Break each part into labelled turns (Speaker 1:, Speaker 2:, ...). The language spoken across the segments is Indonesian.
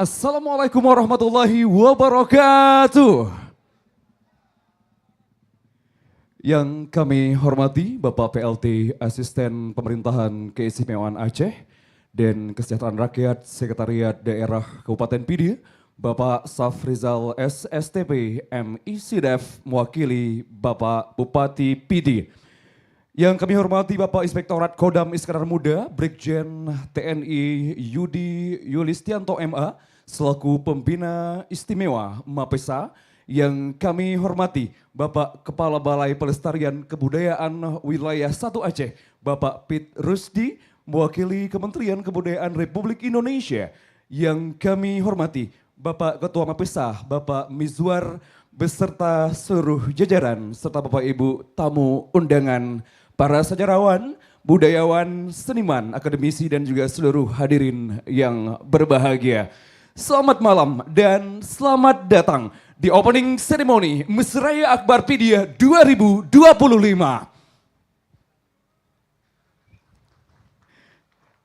Speaker 1: Assalamualaikum warahmatullahi wabarakatuh. Yang kami hormati Bapak PLT Asisten Pemerintahan Keistimewaan Aceh dan Kesejahteraan Rakyat Sekretariat Daerah Kabupaten Pidi, Bapak Safrizal SSTP MICDEF mewakili Bapak Bupati Pidi. Yang kami hormati Bapak Inspektorat Kodam Iskandar Muda, Brigjen TNI Yudi Yulistianto MA, selaku Pembina Istimewa Mapesa. Yang kami hormati Bapak Kepala Balai Pelestarian Kebudayaan Wilayah 1 Aceh, Bapak Pit Rusdi, mewakili Kementerian Kebudayaan Republik Indonesia. Yang kami hormati Bapak Ketua Mapesa, Bapak Mizwar, beserta seluruh jajaran, serta Bapak Ibu tamu undangan, para sejarawan, budayawan, seniman, akademisi, dan juga seluruh hadirin yang berbahagia. Selamat malam dan selamat datang di opening ceremony Mesraya Akbar Pidia 2025.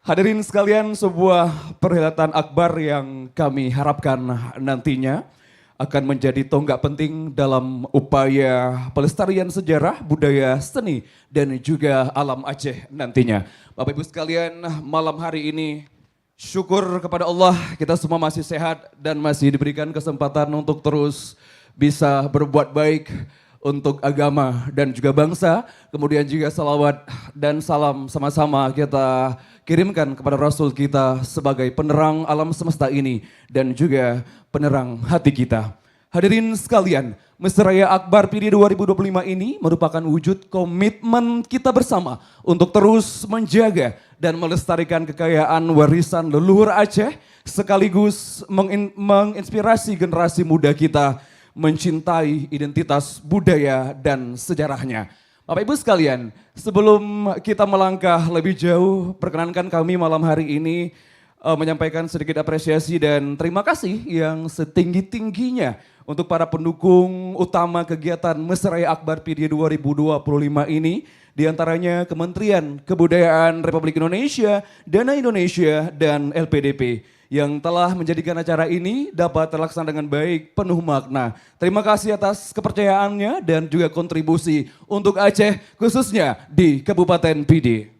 Speaker 1: Hadirin sekalian, sebuah perhelatan akbar yang kami harapkan nantinya akan menjadi tonggak penting dalam upaya pelestarian sejarah, budaya, seni, dan juga alam Aceh nantinya. Bapak Ibu sekalian, malam hari ini syukur kepada Allah kita semua masih sehat dan masih diberikan kesempatan untuk terus bisa berbuat baik untuk agama dan juga bangsa. Kemudian juga salawat dan salam sama-sama kita kirimkan kepada Rasul kita sebagai penerang alam semesta ini dan juga penerang hati kita. Hadirin sekalian, Mesraya Akbar Pidi 2025 ini merupakan wujud komitmen kita bersama untuk terus menjaga dan melestarikan kekayaan warisan leluhur Aceh, sekaligus menginspirasi generasi muda kita mencintai identitas budaya dan sejarahnya. Bapak Ibu sekalian, sebelum kita melangkah lebih jauh, perkenankan kami malam hari ini menyampaikan sedikit apresiasi dan terima kasih yang setinggi-tingginya untuk para pendukung utama kegiatan Mesraya Akbar Pidi 2025 ini, diantaranya Kementerian Kebudayaan Republik Indonesia, Dana Indonesia, dan LPDP yang telah menjadikan acara ini dapat terlaksana dengan baik, penuh makna. Terima kasih atas kepercayaannya dan juga kontribusi untuk Aceh, khususnya di Kabupaten Pidi.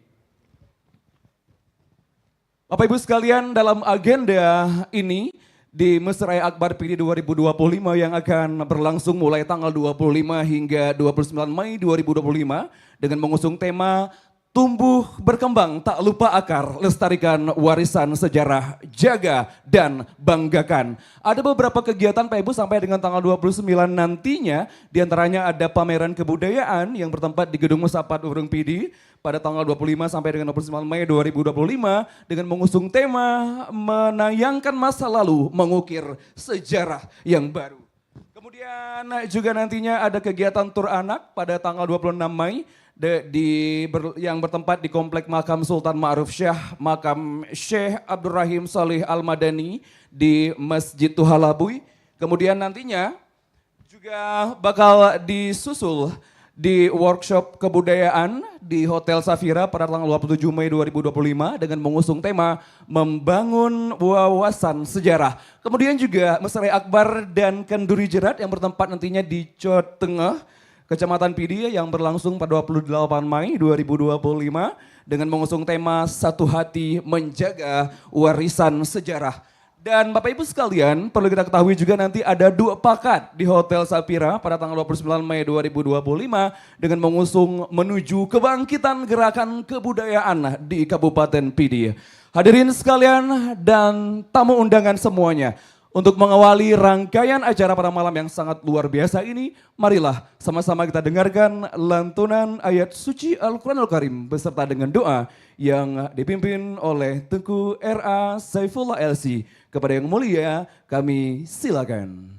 Speaker 1: Bapak Ibu sekalian, dalam agenda ini di Mesraya Akbar Pidi 2025 yang akan berlangsung mulai tanggal 25 hingga 29 Mei 2025 dengan mengusung tema Tumbuh berkembang tak lupa akar, lestarikan warisan sejarah, jaga dan banggakan. Ada beberapa kegiatan Pak Ibu sampai dengan tanggal 29 nantinya, diantaranya ada pameran kebudayaan yang bertempat di Gedung Musapat Urung Pidi pada tanggal 25 sampai dengan 29 Mei 2025 dengan mengusung tema menayangkan masa lalu, mengukir sejarah yang baru. Kemudian juga nantinya ada kegiatan tur anak pada tanggal 26 Mei yang bertempat di Komplek Makam Sultan Ma'ruf Syah, Makam Syekh Abdurrahim Salih Al-Madani di Masjid Tuhalabui. Kemudian nantinya juga bakal disusul di workshop kebudayaan di Hotel Safira pada tanggal 27 Mei 2025 dengan mengusung tema Membangun Wawasan Sejarah. Kemudian juga Mesraya Akbar dan Kenduri Jerat yang bertempat nantinya di Jawa Tengah, Kecamatan Pidi yang berlangsung pada 28 Mei 2025 dengan mengusung tema Satu Hati Menjaga Warisan Sejarah. Dan Bapak Ibu sekalian, perlu kita ketahui juga nanti ada 2 pakat di Hotel Sapira pada tanggal 29 Mei 2025 dengan mengusung menuju kebangkitan gerakan kebudayaan di Kabupaten Pidi. Hadirin sekalian dan tamu undangan semuanya, untuk mengawali rangkaian acara pada malam yang sangat luar biasa ini, marilah sama-sama kita dengarkan lantunan ayat suci Al-Quranul Karim beserta dengan doa yang dipimpin oleh Tengku R.A. Saifullah LC. Kepada yang mulia, kami silakan.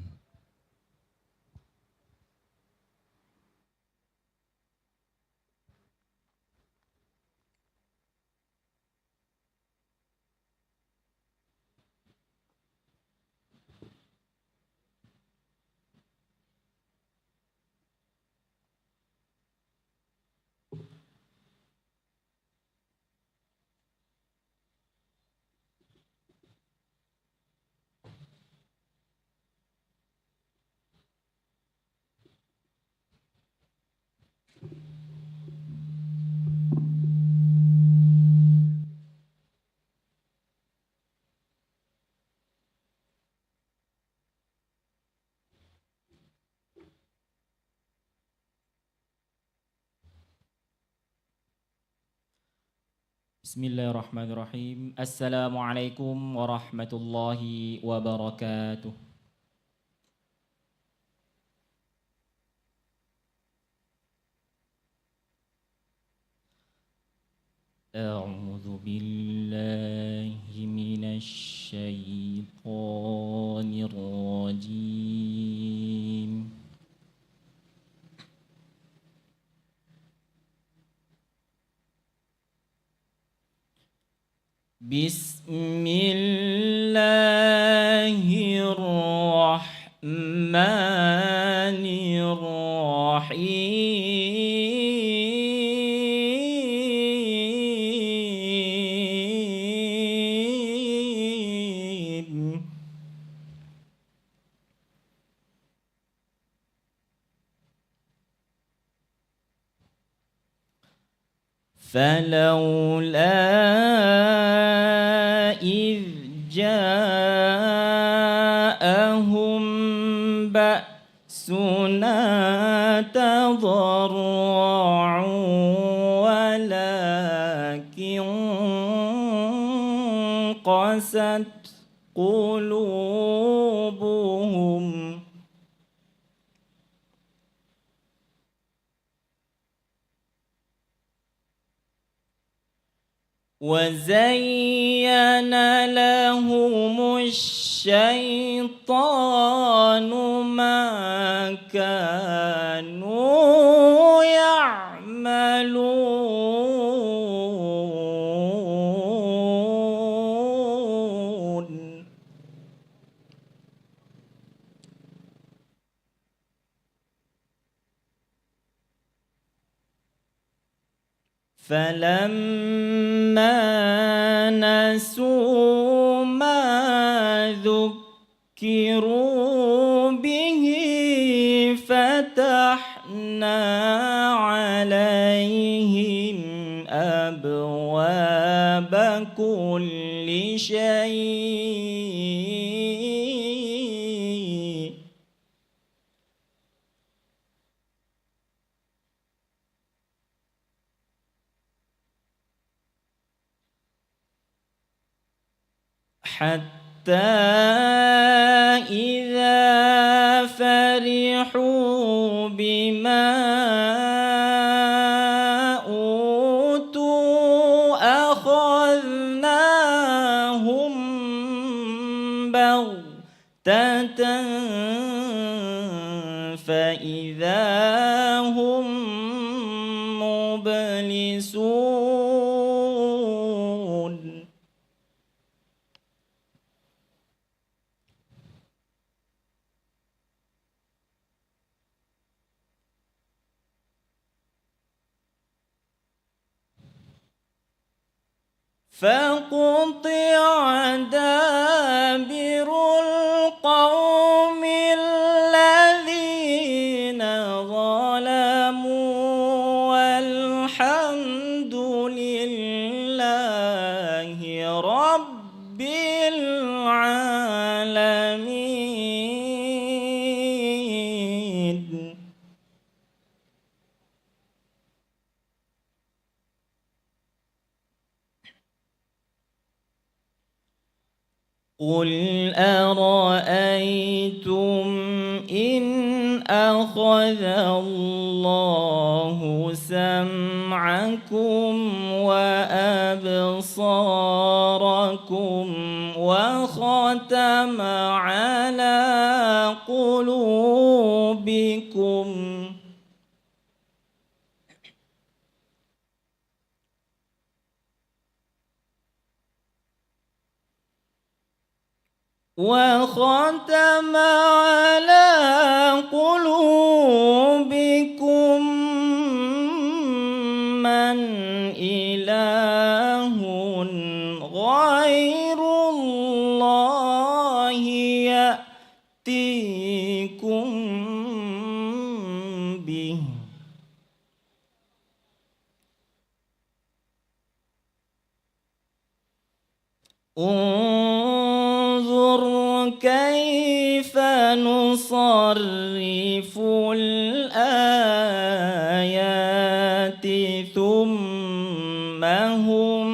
Speaker 2: Bismillahirrahmanirrahim. Assalamualaikum warahmatullahi wabarakatuh. أعوذ بالله من الشيطان الرجيم. بسم الله الرحمن الرحيم. فلولا إذ جاءهم بأسنا تضرعوا ولكن قست قلوبهم وزين لهم الشيطان ما كانوا يعملون فلما نسوا ما ذكروا به فتحنا عليهم أبواب كل شيء حتى إذا فرحوا بما أوتوا أخذناهم بغتة فإذا هم مبلسون فقطع دابر القوم الذين ظلموا والحمد لله رب العالمين. قل أرأيتم إن أخذ الله سمعكم وأبصاركم وختم على قلوبكم وختم على قلوبكم من إله غير الله يأتيكم به انظر كيف نصرف الآيات ثم هم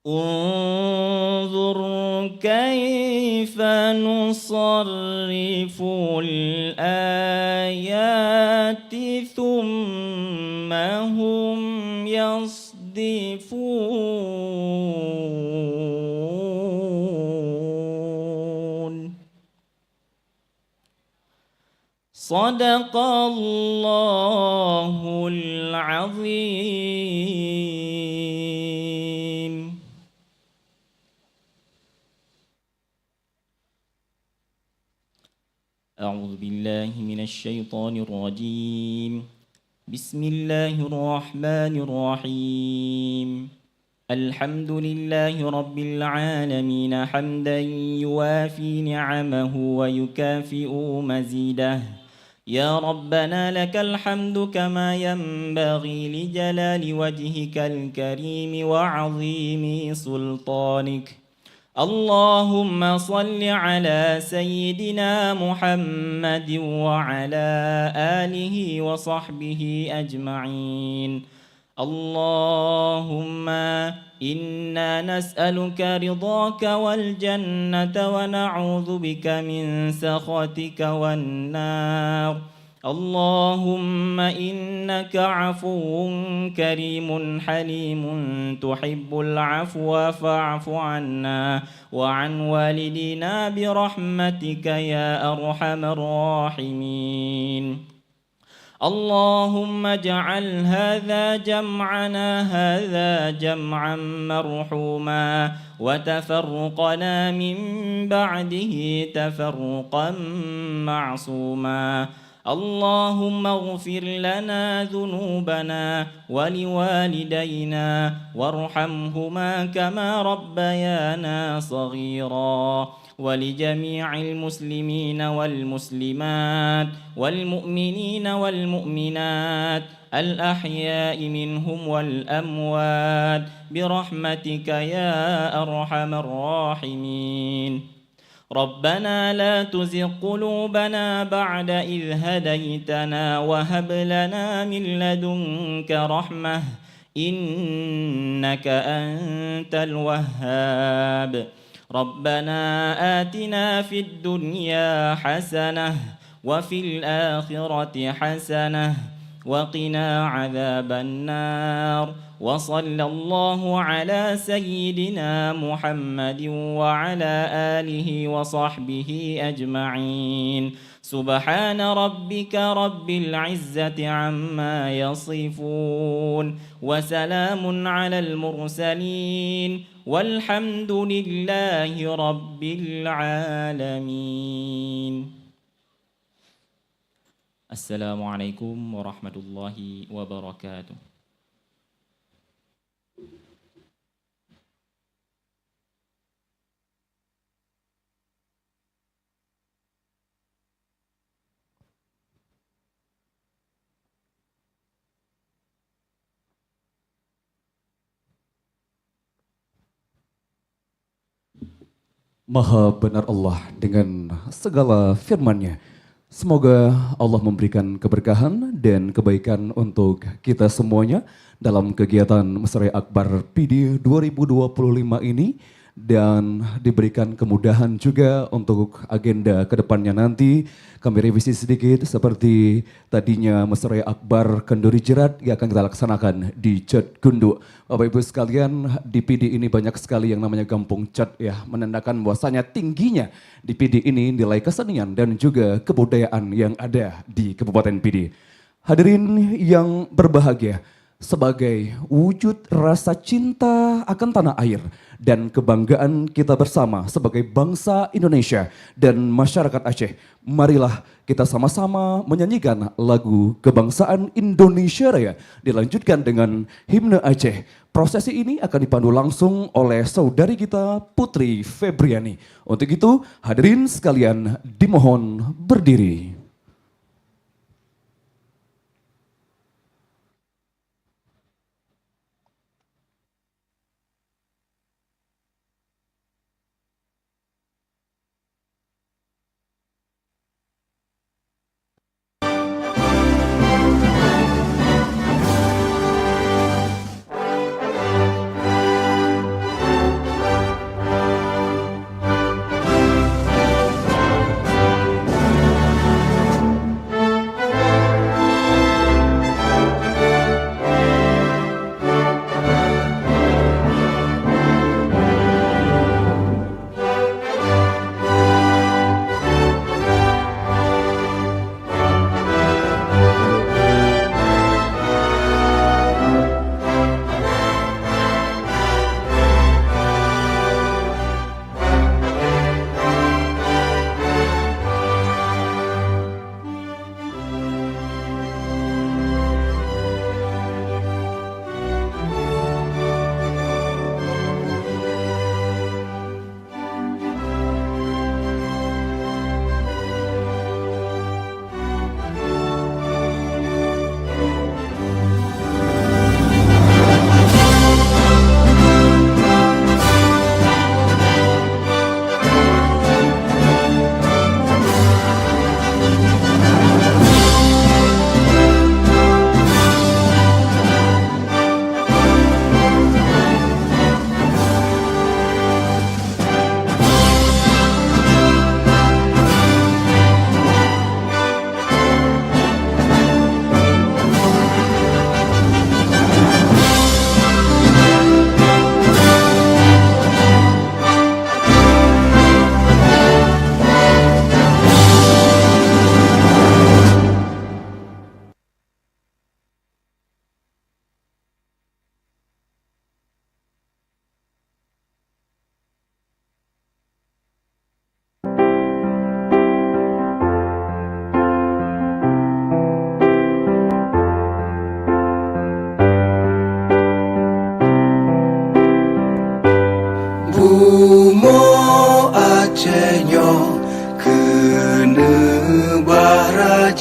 Speaker 2: انظر كيف نصرف الآيات ثم هم يصدفون صدق الله العظيم. أعوذ بالله من الشيطان الرجيم. بسم الله الرحمن الرحيم. الحمد لله رب العالمين حمدا يوافي نعمه ويكافئ مزيده. يا ربنا لك الحمد كما ينبغي لجلال وجهك الكريم وعظيم سلطانك. اللهم صل على سيدنا محمد وعلى آله وصحبه أجمعين. اللهم إنا نسألك رضاك والجنة ونعوذ بك من سخطك والنار. اللهم إنك عفو كريم حليم تحب العفو فاعف عنا وعن والدينا برحمتك يا أرحم الراحمين. اللهم اجعل هذا جمعا مرحوما وتفرقنا من بعده تفرقا معصوما. اللهم اغفر لنا ذنوبنا ولوالدينا وارحمهما كما ربيانا صغيرا، ولجميع المسلمين والمسلمات والمؤمنين والمؤمنات الأحياء منهم والأموات برحمتك يا أرحم الراحمين. ربنا لا تزغ قلوبنا بعد إذ هديتنا وهب لنا من لدنك رحمة إنك أنت الوهاب. ربنا آتنا في الدنيا حسنة وفي الآخرة حسنة وقنا عذاب النار. وصلى الله على سيدنا محمد وعلى آله وصحبه أجمعين. سبحان ربك رب العزة عما يصفون وسلام على المرسلين والحمد لله رب العالمين. السلام عليكم ورحمة الله وبركاته.
Speaker 1: Maha benar Allah dengan segala firman-Nya. Semoga Allah memberikan keberkahan dan kebaikan untuk kita semuanya dalam kegiatan Mesra Akbar PD 2025 ini, dan diberikan kemudahan juga untuk agenda kedepannya nanti. Kami revisi sedikit, seperti tadinya Mesra Akbar Kenduri Jerat yang akan kita laksanakan di Cet Gunduk. Bapak Ibu sekalian, di PD ini banyak sekali yang namanya Kampung Cet ya, menandakan bahwasanya tingginya di PD ini nilai kesenian dan juga kebudayaan yang ada di Kabupaten PD. Hadirin yang berbahagia, sebagai wujud rasa cinta akan tanah air dan kebanggaan kita bersama sebagai bangsa Indonesia dan masyarakat Aceh, marilah kita sama-sama menyanyikan lagu kebangsaan Indonesia Raya, dilanjutkan dengan himne Aceh. Prosesi ini akan dipandu langsung oleh saudari kita Putri Febriani. Untuk itu hadirin sekalian dimohon berdiri.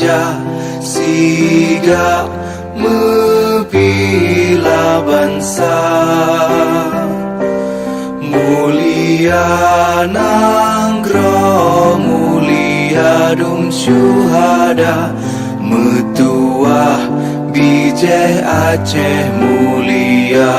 Speaker 3: suhada sigap membela bangsa. Mulia nangro mulia dum syuhada metuah bijih Aceh mulia.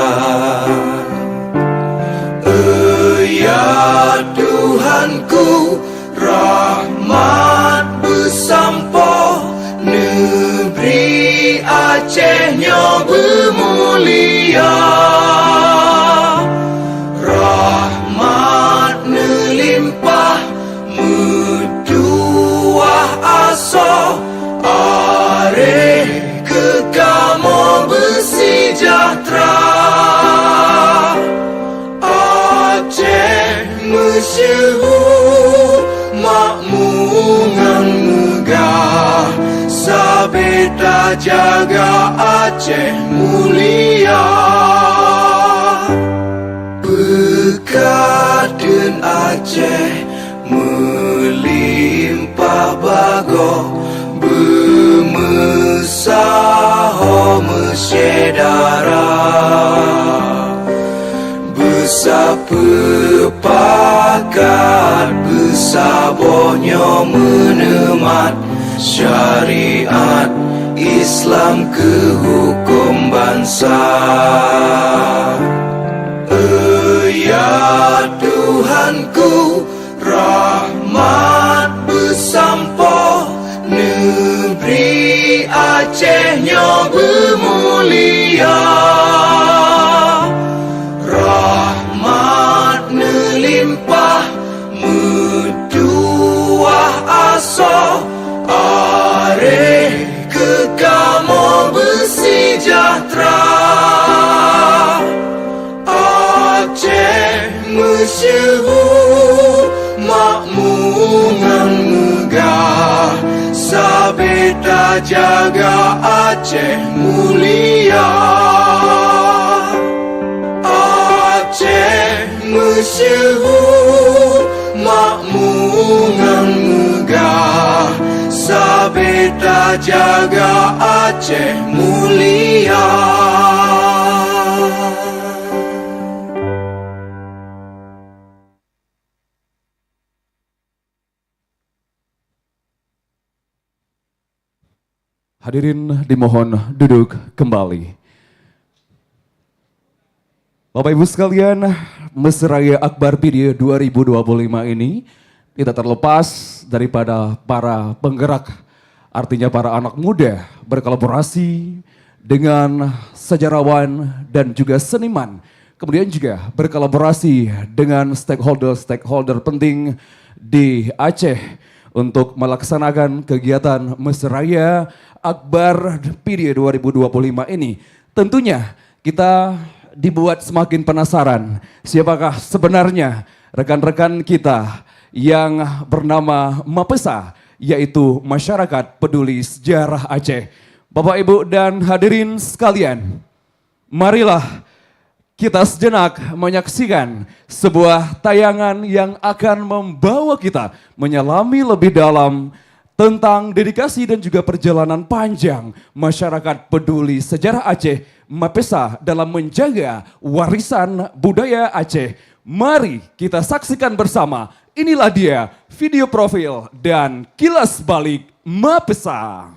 Speaker 3: Ya Tuhanku, rahmat bersampo negeri Acehnya bermulia. Rahmat melimpah metuah aso areh kekamo bersejahtera. Masyhur makmungan megah sabeta jaga Aceh mulia. Bekaden Aceh melimpah bago bermesaho mesyedara. Bersepakat bersabarnya menemat syariat Islam ke hukum bangsa. Ya Tuhanku, rahmat bersampo negeri Acehnya bermulia. Rahmat melimpah metuah aso areh kekamo bersejahtera. Aceh masyhur makmungan megah sabeta jaga Aceh mulia. Aceh masyhur makmungan megah sabeta jaga Aceh mulia.
Speaker 1: Hadirin dimohon duduk kembali. Bapak Ibu sekalian, Mesraya Akbar PD 2025 ini tidak terlepas daripada para penggerak, artinya para anak muda berkolaborasi dengan sejarawan dan juga seniman. Kemudian juga berkolaborasi dengan stakeholder penting di Aceh untuk melaksanakan kegiatan Mesraya Akbar PD 2025 ini. Tentunya kita dibuat semakin penasaran siapakah sebenarnya rekan-rekan kita yang bernama MAPESA, yaitu Masyarakat Peduli Sejarah Aceh. Bapak, Ibu, dan hadirin sekalian, marilah kita sejenak menyaksikan sebuah tayangan yang akan membawa kita menyelami lebih dalam tentang dedikasi dan juga perjalanan panjang Masyarakat Peduli Sejarah Aceh MAPESA dalam menjaga warisan budaya Aceh. Mari kita saksikan bersama. Inilah dia video profil dan kilas balik MAPESA.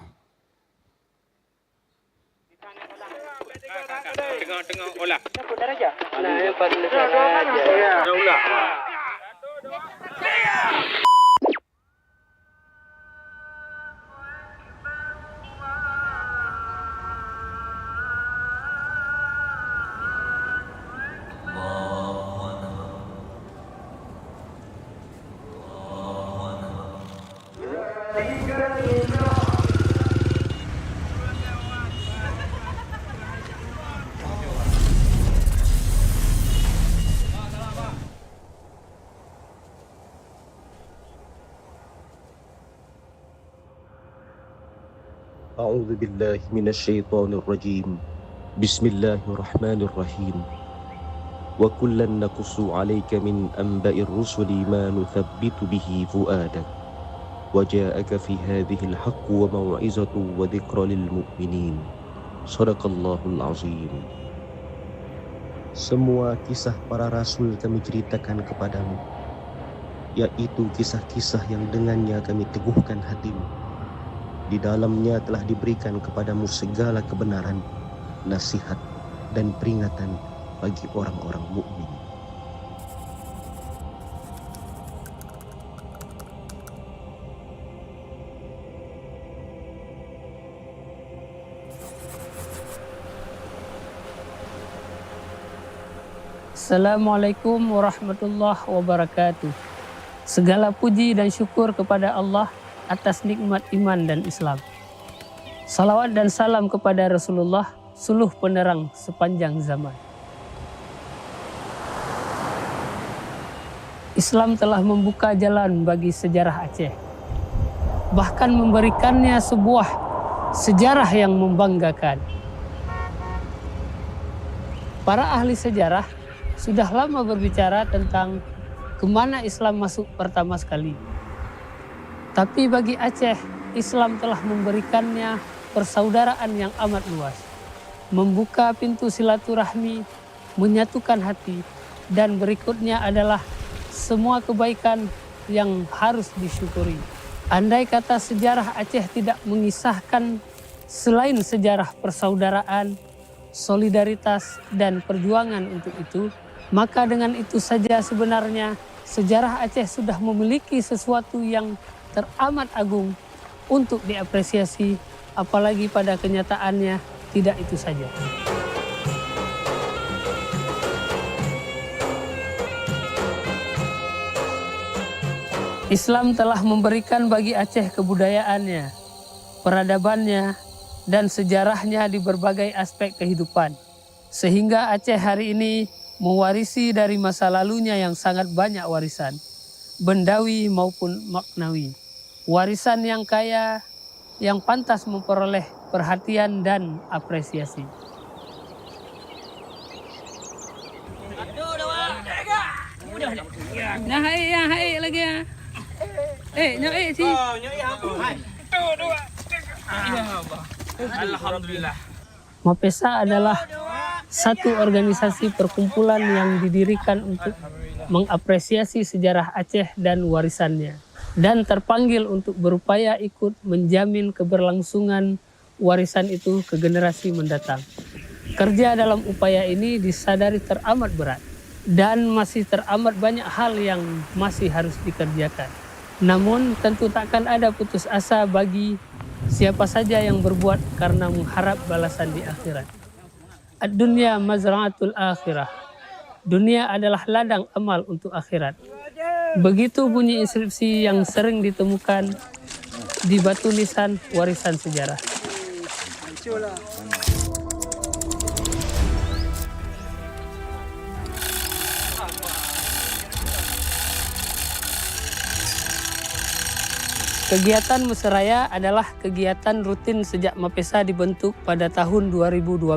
Speaker 4: Tengah olah.
Speaker 5: أعوذ بالله من الشيطان الرجيم بسم الله الرحمن الرحيم وكلا نقص عليك من أنباء الرسل ما نثبت به فؤادك وجاءك في هذه الحق وموعظة وذكرى للمؤمنين. Sadaqallahul azim. Semua kisah para rasul kami ceritakan kepadamu, yaitu kisah-kisah yang dengannya kami teguhkan hatimu. Di dalamnya telah diberikan kepadamu segala kebenaran, nasihat, dan peringatan bagi orang-orang mukmin.
Speaker 4: Assalamualaikum warahmatullahi wabarakatuh. Segala puji dan syukur kepada Allah atas nikmat iman dan Islam. Salawat dan salam kepada Rasulullah, suluh penerang sepanjang zaman. Islam telah membuka jalan bagi sejarah Aceh, bahkan memberikannya sebuah sejarah yang membanggakan. Para ahli sejarah sudah lama berbicara tentang kemana Islam masuk pertama sekali. Tapi bagi Aceh, Islam telah memberikannya persaudaraan yang amat luas, membuka pintu silaturahmi, menyatukan hati, dan berikutnya adalah semua kebaikan yang harus disyukuri. Andai kata sejarah Aceh tidak mengisahkan selain sejarah persaudaraan, solidaritas, dan perjuangan untuk itu, maka dengan itu saja sebenarnya sejarah Aceh sudah memiliki sesuatu yang teramat agung untuk diapresiasi, apalagi pada kenyataannya tidak itu saja. Islam telah memberikan bagi Aceh kebudayaannya, peradabannya, dan sejarahnya di berbagai aspek kehidupan. Sehingga Aceh hari ini mewarisi dari masa lalunya yang sangat banyak warisan, bendawi maupun maknawi. Warisan yang kaya, yang pantas memperoleh perhatian dan apresiasi. Nah, hai lagi ya. Nyai sih. Alhamdulillah. Mapesa adalah satu organisasi perkumpulan yang didirikan untuk mengapresiasi sejarah Aceh dan warisannya, dan terpanggil untuk berupaya ikut menjamin keberlangsungan warisan itu ke generasi mendatang. Kerja dalam upaya ini disadari teramat berat, dan masih teramat banyak hal yang masih harus dikerjakan. Namun tentu takkan ada putus asa bagi siapa saja yang berbuat karena mengharap balasan di akhirat. Ad-dunya mazra'atul akhirah. Dunia adalah ladang amal untuk akhirat. Begitu bunyi inskripsi yang sering ditemukan di batu nisan warisan sejarah. Kegiatan Musraya adalah kegiatan rutin sejak Mapesa dibentuk pada tahun 2012.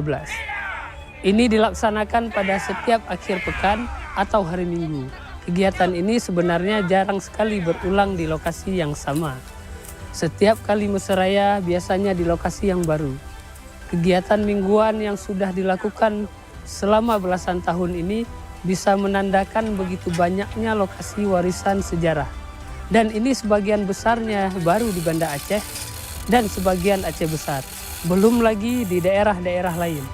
Speaker 4: Ini dilaksanakan pada setiap akhir pekan atau hari Minggu. Kegiatan ini sebenarnya jarang sekali berulang di lokasi yang sama. Setiap kali Musraya biasanya di lokasi yang baru. Kegiatan mingguan yang sudah dilakukan selama belasan tahun ini bisa menandakan begitu banyaknya lokasi warisan sejarah. Dan ini sebagian besarnya baru di Banda Aceh dan sebagian Aceh Besar. Belum lagi di daerah-daerah lain.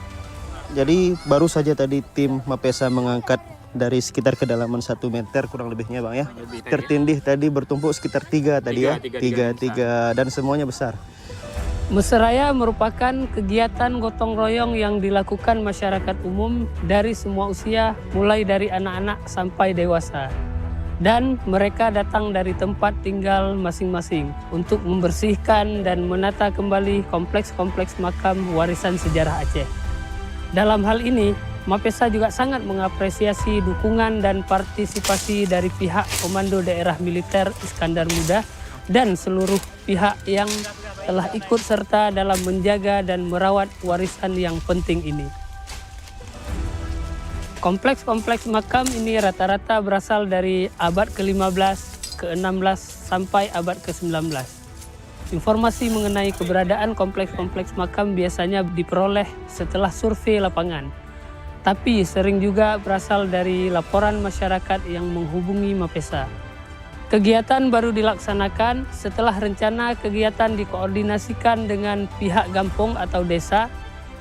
Speaker 6: Jadi baru saja tadi tim Mapesa mengangkat dari sekitar kedalaman 1 meter kurang lebihnya Bang ya. Tertindih tadi bertumpuk sekitar 3 tadi ya. 3 dan semuanya besar.
Speaker 4: Musraya merupakan kegiatan gotong royong yang dilakukan masyarakat umum dari semua usia, mulai dari anak-anak sampai dewasa. Dan mereka datang dari tempat tinggal masing-masing untuk membersihkan dan menata kembali kompleks-kompleks makam warisan sejarah Aceh. Dalam hal ini, Mapesa juga sangat mengapresiasi dukungan dan partisipasi dari pihak Komando Daerah Militer Iskandar Muda dan seluruh pihak yang telah ikut serta dalam menjaga dan merawat warisan yang penting ini. Kompleks-kompleks makam ini rata-rata berasal dari abad ke-15, ke-16 sampai abad ke-19. Informasi mengenai keberadaan kompleks-kompleks makam biasanya diperoleh setelah survei lapangan, tapi sering juga berasal dari laporan masyarakat yang menghubungi Mapesa. Kegiatan baru dilaksanakan setelah rencana kegiatan dikoordinasikan dengan pihak kampung atau desa.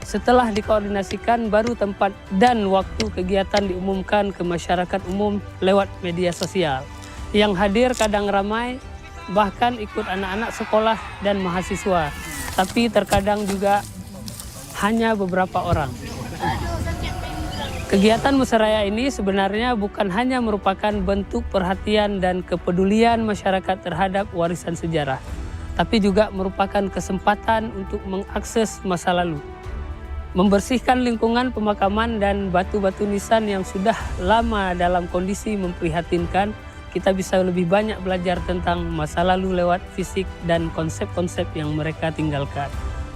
Speaker 4: Setelah dikoordinasikan, baru tempat dan waktu kegiatan diumumkan ke masyarakat umum lewat media sosial. Yang hadir kadang ramai, bahkan ikut anak-anak sekolah dan mahasiswa, tapi terkadang juga hanya beberapa orang. Kegiatan Musraya ini sebenarnya bukan hanya merupakan bentuk perhatian dan kepedulian masyarakat terhadap warisan sejarah, tapi juga merupakan kesempatan untuk mengakses masa lalu, membersihkan lingkungan pemakaman dan batu-batu nisan yang sudah lama dalam kondisi memprihatinkan. Kita bisa lebih banyak belajar tentang masa lalu lewat fisik dan konsep-konsep yang mereka tinggalkan.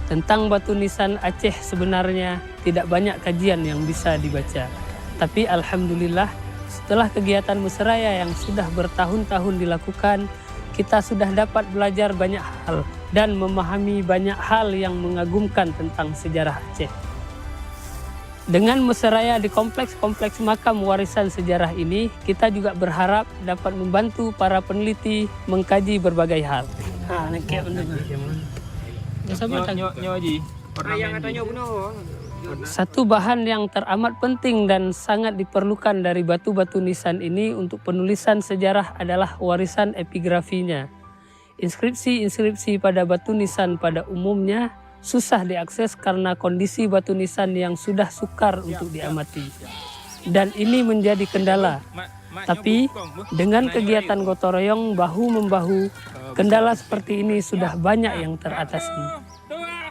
Speaker 4: Tentang batu nisan Aceh sebenarnya tidak banyak kajian yang bisa dibaca. Tapi alhamdulillah setelah kegiatan Musraya yang sudah bertahun-tahun dilakukan, kita sudah dapat belajar banyak hal dan memahami banyak hal yang mengagumkan tentang sejarah Aceh. Dengan Musraya di kompleks-kompleks makam warisan sejarah ini, kita juga berharap dapat membantu para peneliti mengkaji berbagai hal. Satu bahan yang teramat penting dan sangat diperlukan dari batu-batu nisan ini untuk penulisan sejarah adalah warisan epigrafinya. Inskripsi-inskripsi pada batu nisan pada umumnya susah diakses karena kondisi batu nisan yang sudah sukar untuk diamati. Dan ini menjadi kendala. Tapi dengan kegiatan gotong royong bahu-membahu, kendala seperti ini sudah banyak yang teratasi.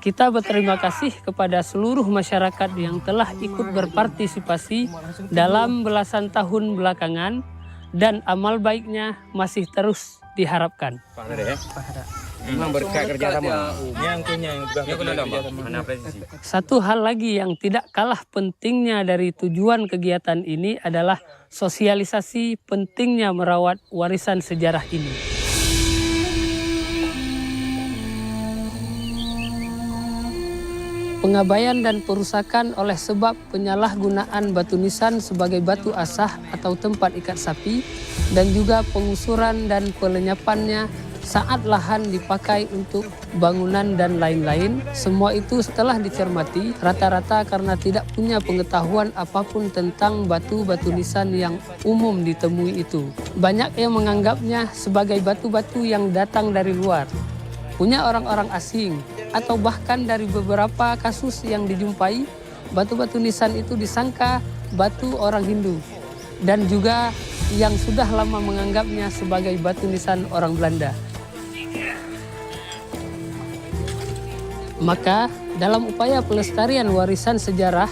Speaker 4: Kita berterima kasih kepada seluruh masyarakat yang telah ikut berpartisipasi dalam belasan tahun belakangan dan amal baiknya masih terus diharapkan. Satu hal lagi yang tidak kalah pentingnya dari tujuan kegiatan ini adalah sosialisasi pentingnya merawat warisan sejarah ini. Pengabaian dan perusakan oleh sebab penyalahgunaan batu nisan sebagai batu asah atau tempat ikat sapi, dan juga pengusuran dan pelenyapannya saat lahan dipakai untuk bangunan dan lain-lain. Semua itu setelah dicermati, rata-rata karena tidak punya pengetahuan apapun tentang batu-batu nisan yang umum ditemui itu. Banyak yang menganggapnya sebagai batu-batu yang datang dari luar, punya orang-orang asing, atau bahkan dari beberapa kasus yang dijumpai, batu-batu nisan itu disangka batu orang Hindu, dan juga yang sudah lama menganggapnya sebagai batu nisan orang Belanda. Maka dalam upaya pelestarian warisan sejarah,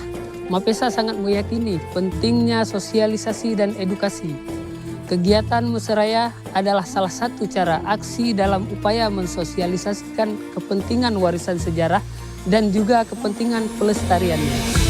Speaker 4: Mapesa sangat meyakini pentingnya sosialisasi dan edukasi. Kegiatan Musraya adalah salah satu cara aksi dalam upaya mensosialisasikan kepentingan warisan sejarah dan juga kepentingan pelestariannya.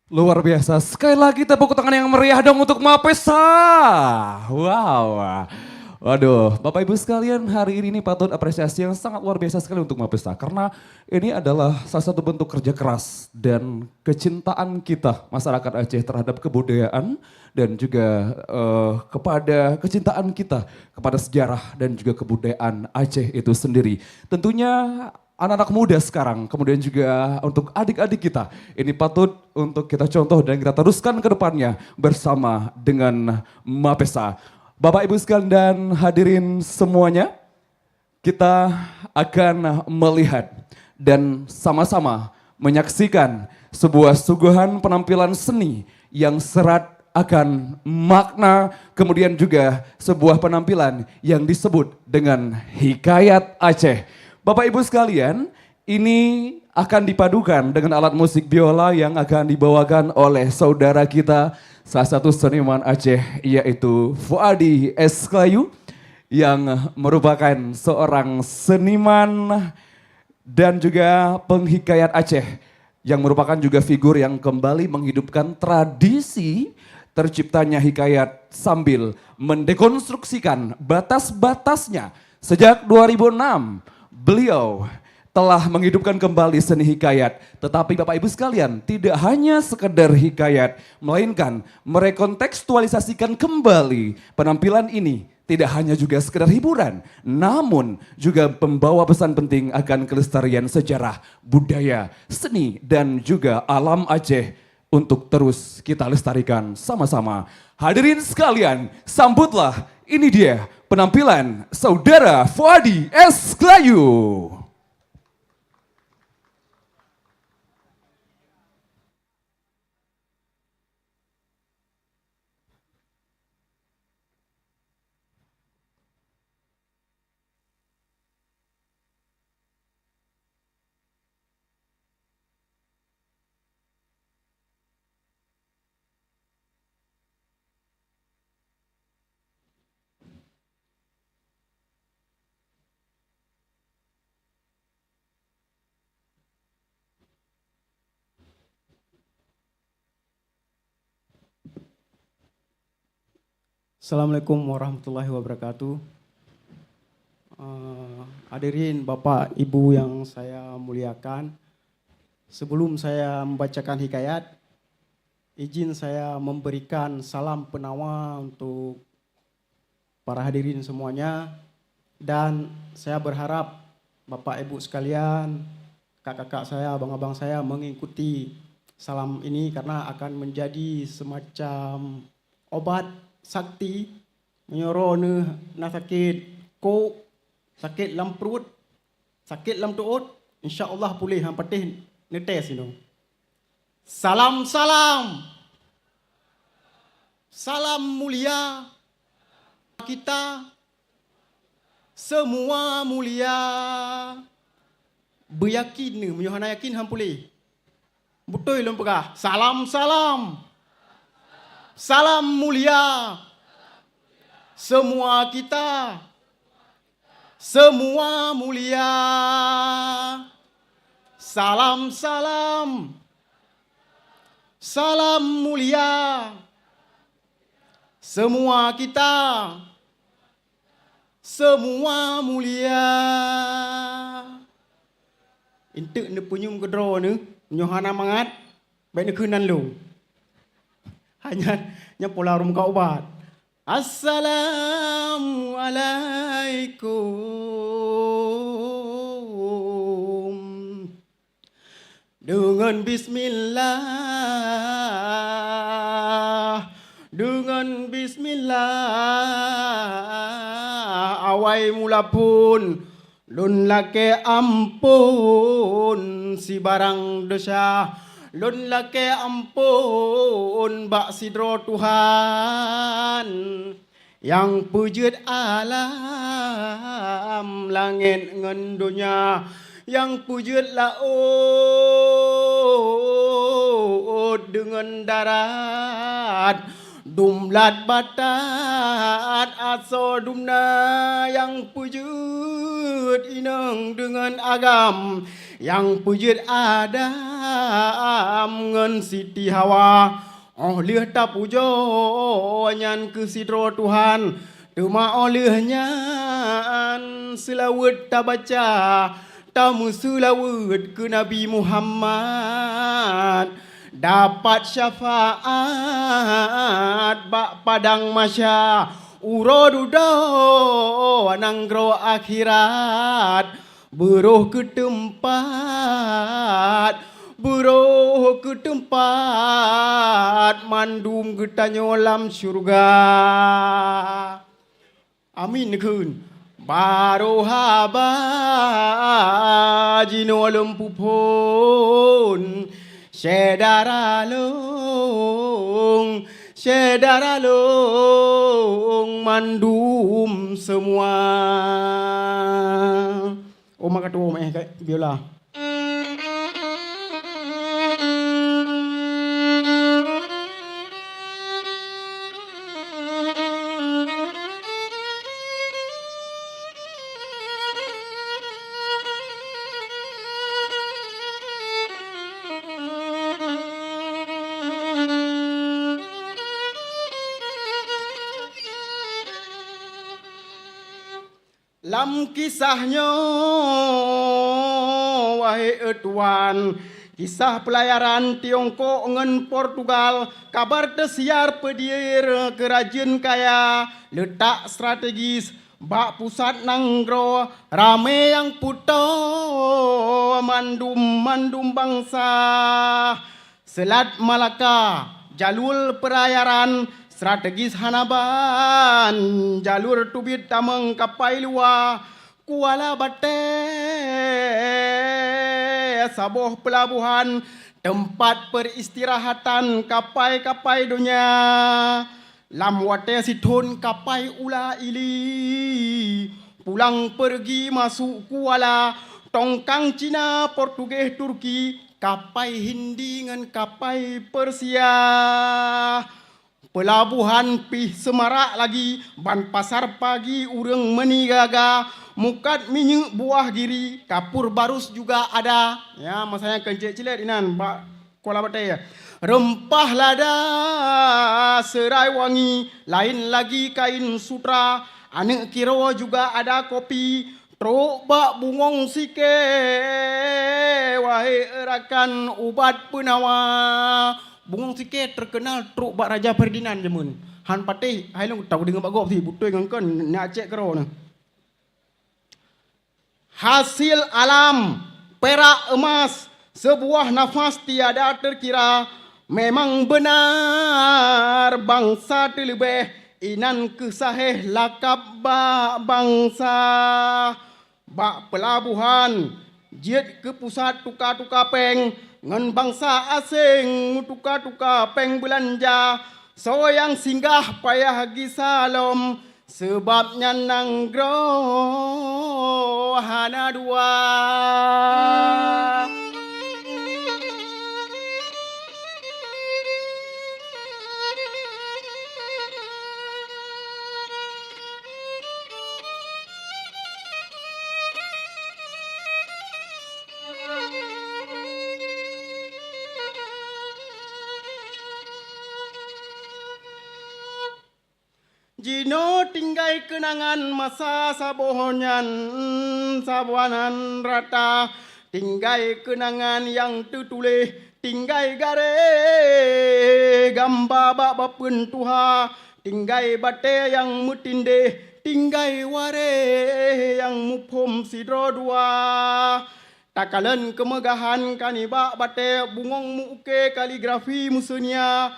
Speaker 1: Luar biasa. Sekali lagi tepuk tangan yang meriah dong untuk Mapesa. Wow. Waduh, Bapak Ibu sekalian, hari ini patut apresiasi yang sangat luar biasa sekali untuk Mapesa. Karena ini adalah salah satu bentuk kerja keras dan kecintaan kita masyarakat Aceh terhadap kebudayaan dan juga kepada kecintaan kita kepada sejarah dan juga kebudayaan Aceh itu sendiri. Tentunya anak-anak muda sekarang, kemudian juga untuk adik-adik kita, ini patut untuk kita contoh dan kita teruskan ke depannya bersama dengan Mapesa. Bapak Ibu sekalian dan hadirin semuanya, kita akan melihat dan sama-sama menyaksikan sebuah suguhan penampilan seni yang serat akan makna, kemudian juga sebuah penampilan yang disebut dengan Hikayat Aceh. Bapak Ibu sekalian, ini akan dipadukan dengan alat musik biola yang akan dibawakan oleh saudara kita, salah satu seniman Aceh, yaitu Fuadi Esklayu, yang merupakan seorang seniman dan juga penghikayat Aceh, yang merupakan juga figur yang kembali menghidupkan tradisi terciptanya hikayat sambil mendekonstruksikan batas-batasnya. Sejak 2006, beliau telah menghidupkan kembali seni hikayat. Tetapi Bapak Ibu sekalian, tidak hanya sekedar hikayat, melainkan merekontekstualisasikan kembali penampilan ini. Tidak hanya juga sekedar hiburan, namun juga membawa pesan penting akan kelestarian sejarah, budaya, seni, dan juga alam Aceh untuk terus kita lestarikan sama-sama. Hadirin sekalian, sambutlah, ini dia penampilan saudara Fuadi Esklayu.
Speaker 7: Assalamualaikum warahmatullahi wabarakatuh. Hadirin Bapak Ibu yang saya muliakan, sebelum saya membacakan hikayat, izin saya memberikan salam penawa untuk para hadirin semuanya, dan saya berharap Bapak Ibu sekalian, kakak-kakak saya, abang-abang saya mengikuti salam ini karena akan menjadi semacam obat sakti menyorone na sakit kok, sakit dalam perut, sakit dalam tuut, insya-Allah pulih hang patih netes itu. Salam salam mulia kita semua mulia. Beryakin ni menyohana yakin hang pulih. Betul lem pegah. Salam mulia semua kita, semua mulia. Salam mulia semua kita, semua mulia. Intek ne punyum kedro ne nyohana mangat baik ne kenan lu. Hanya pola rum kau obat. Assalamualaikum. Dengan bismillah awai mula pun lun lake ampun si barang dosa. Lun lake ampun bak sidro Tuhan yang pujud alam langit ngan dunia, yang pujud laut dengan darat, dumlat batat aso dumna, yang pujud inang dengan agam, yang pujud Adam ngan Siti Hawa. Oh liah ta pujo nyan ke sidro Tuhan. Tuma olehnya selawat ta baca ta musulawat ke Nabi Muhammad. Dapat syafaat bak padang masya urodudo nanggro akhirat beruh ke tempat mandum getanyolam syurga. Amin kun baru haba jino lempu pun Syedaralung mandum semua. Oh mak kata kayak biola. Lam kisahnya wahai etuan, kisah pelayaran Tiongkok ngan Portugal, kabar tersiar pedir kerajaan kaya, letak strategis bak pusat nanggro, rame yang puto mandum bangsa. Selat Malaka, jalur pelayaran strategis Hanaban, jalur tubit tameng kapai luar, Kuala Bate, sabuh pelabuhan, tempat peristirahatan kapai-kapai dunia. Lam wate situn kapai ula ili, pulang pergi masuk Kuala, tongkang Cina, Portugis, Turki, kapai Hindi dengan kapai Persia. Pelabuhan pih semarak lagi, ban pasar pagi urang menigaga, mukat minyak buah giri, kapur barus juga ada. Ya, masanya kencik cilet inan, Pak Kuala Bate ya. Rempah lada, serai wangi, lain lagi kain sutra, anek kiro juga ada kopi, truk bak bungong sike, wahai erakan ubat penawa. Bungong sike terkenal truk bak Raja Ferdinand jemun. Han patih, hai long tahu dengan Pak Gop si butoi ngangkan nak cek kero na. Hasil alam, perak emas, sebuah nafas tiada terkira. Memang benar bangsa terlebih inan kesahih lakap bak bangsa. Bak pelabuhan, jet ke pusat tukar-tukar peng, ngan bangsa asing tukar-tukar peng belanja. So yang singgah payah gisalom, sebabnya nanggro hana dua. Jino tinggai kenangan masa sabohonyan sabuanan rata, tinggai kenangan yang tertulis, tinggai gare gambar bak bapun tuha, tinggai bate yang mutinde, tinggai ware yang mupom sidro dua. Takalan kemegahan kanibak bate bungong muke kaligrafi musunya.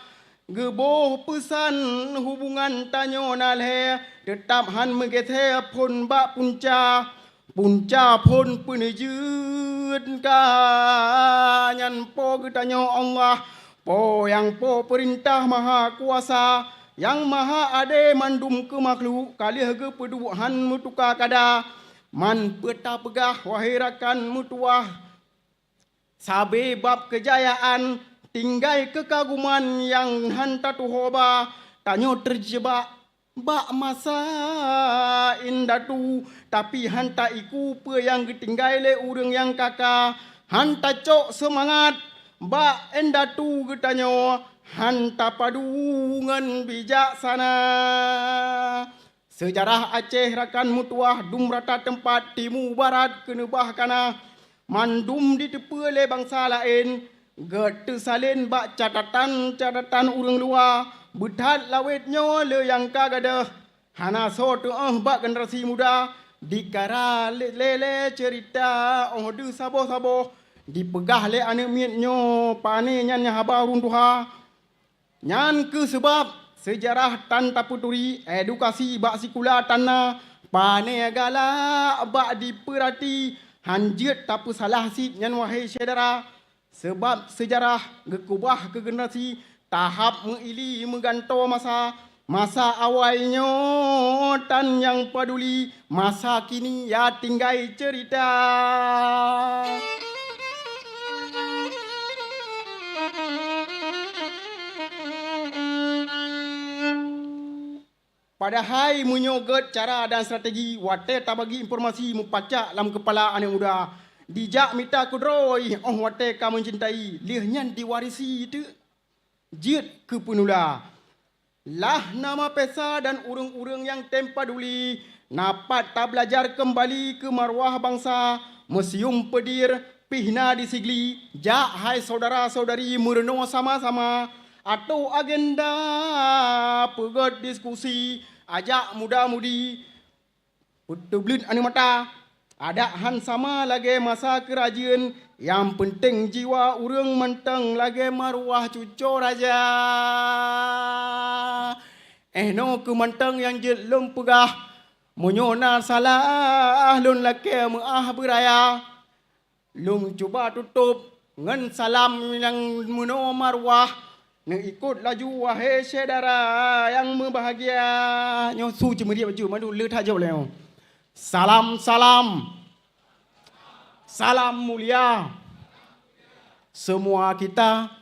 Speaker 7: Geboh pesan hubungan tanyo nalhe, tetap han mengethe pun bak punca, punca pun penejut kanyan po getanyo Allah, po yang po perintah maha kuasa, yang maha ade mandum ke makhluk, kalih ke peduhan mutuka kada, man peta pegah wahai rakan mutuah, sabe bab kejayaan, tinggai kekaguman yang hanta tuhoba, tanyo terjebak bak masa indah tu, tapi hanta iku pe yang tinggai le urang yang kakak, hanta cok semangat, Mbak endatu getanyo, hanta padungan bijaksana. Sejarah Aceh rakan mutuah dumrata tempat timu barat kenebah kana. Mandum ditepele bangsa lain, gete salin bak catatan urang luar, bedat lawetnya le yang kagada. Hana so tu bak generasi muda, dikara lele cerita de sabo-sabo, dipegah le ane mietnyo pane nyan haba runduha. Nyan ke sebab sejarah tan taputuri edukasi bak sikula tanah pane agala bak diperhati hanjit tapu salah sit nyan wahai saudara. Sebab sejarah gekubah ke generasi tahap mengili mengganto masa awalnya tan yang peduli, masa kini ya tinggai cerita. Padahal menyogot cara dan strategi wate tak bagi informasi mupacak dalam kepala anak muda. Dijak mita kudroi wate ka mencintai lihnyan diwarisi itu jit ke penula. Lah nama pesa dan urang-urang yang tempaduli napat tak belajar kembali ke marwah bangsa, museum pedir pihna di Sigli. Jak hai saudara-saudari mereno sama-sama atau agenda pegot diskusi ajak muda-mudi utublit ane mata ada han sama lagi masa kerajaan yang penting jiwa urang menteng lagi marwah cucu raja no ke menteng yang jelum pegah menyona salah lun laki maah beraya lung cuba tutup ngan salam yang meno marwah. Nang ikut laju wahai saudara yang berbahagia. Nyo su cuma dia baju madu le tha jauh leo. Salam mulia. Semua kita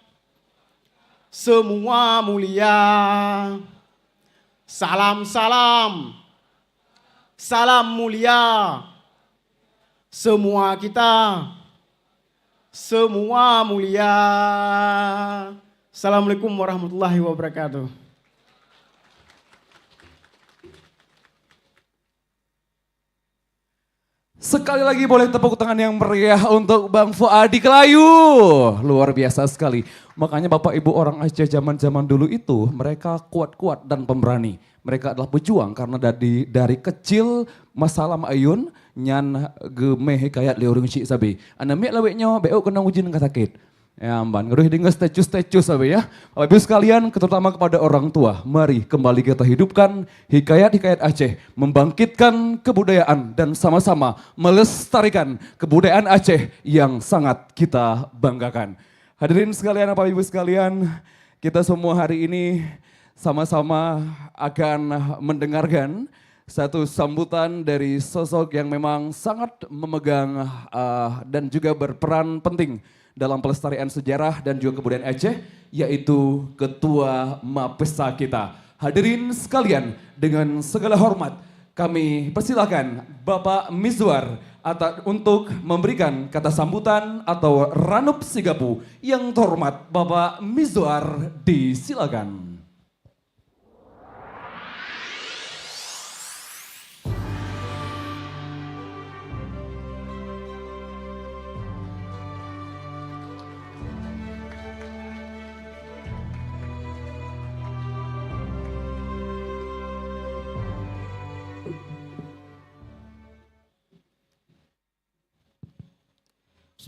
Speaker 7: semua mulia. Salam mulia. Semua kita semua mulia. Assalamualaikum warahmatullahi wabarakatuh.
Speaker 1: Sekali lagi boleh tepuk tangan yang meriah untuk Bang Fuadi Kelayu. Luar biasa sekali. Makanya Bapak Ibu orang Aceh zaman-zaman dulu itu mereka kuat-kuat dan pemberani. Mereka adalah pejuang karena dari kecil masalah ayun nyan gemeh kayak liurung cik sabi. Ana mek laweknya beo kena ujin ka sakit. Ya amban, ngaruh dengan statue sabi ya. Bapak Ibu sekalian, terutama kepada orang tua, mari kembali kita hidupkan hikayat-hikayat Aceh, membangkitkan kebudayaan dan sama-sama melestarikan kebudayaan Aceh yang sangat kita banggakan. Hadirin sekalian, Bapak Ibu sekalian, kita semua hari ini sama-sama akan mendengarkan satu sambutan dari sosok yang memang sangat memegang dan juga berperan penting dalam pelestarian sejarah dan juga kebudayaan Aceh, yaitu Ketua Mapesa kita. Hadirin sekalian, dengan segala hormat kami persilakan Bapak Mizwar untuk memberikan kata sambutan atau ranup sigapu. Yang terhormat Bapak Mizwar, disilakan.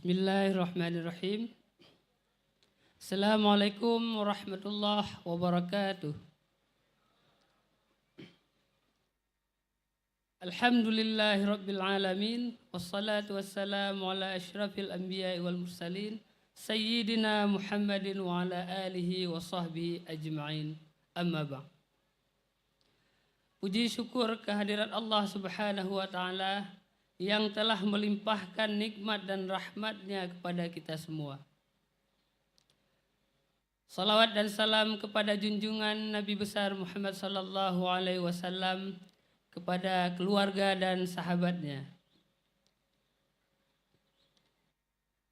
Speaker 4: Bismillahirrahmanirrahim. Assalamualaikum warahmatullahi wabarakatuh. Alhamdulillahi rabbil alamin. Wassalatu wassalamu ala ashrafil anbiya wal mursalin. Sayyidina Muhammadin wa ala alihi wa sahbihi ajma'in. Amma ba'. Puji syukur kehadirat Allah subhanahu wa ta'ala yang telah melimpahkan nikmat dan rahmatnya kepada kita semua. Salawat dan salam kepada junjungan Nabi besar Muhammad sallallahu alaihi wasallam, kepada keluarga dan sahabatnya.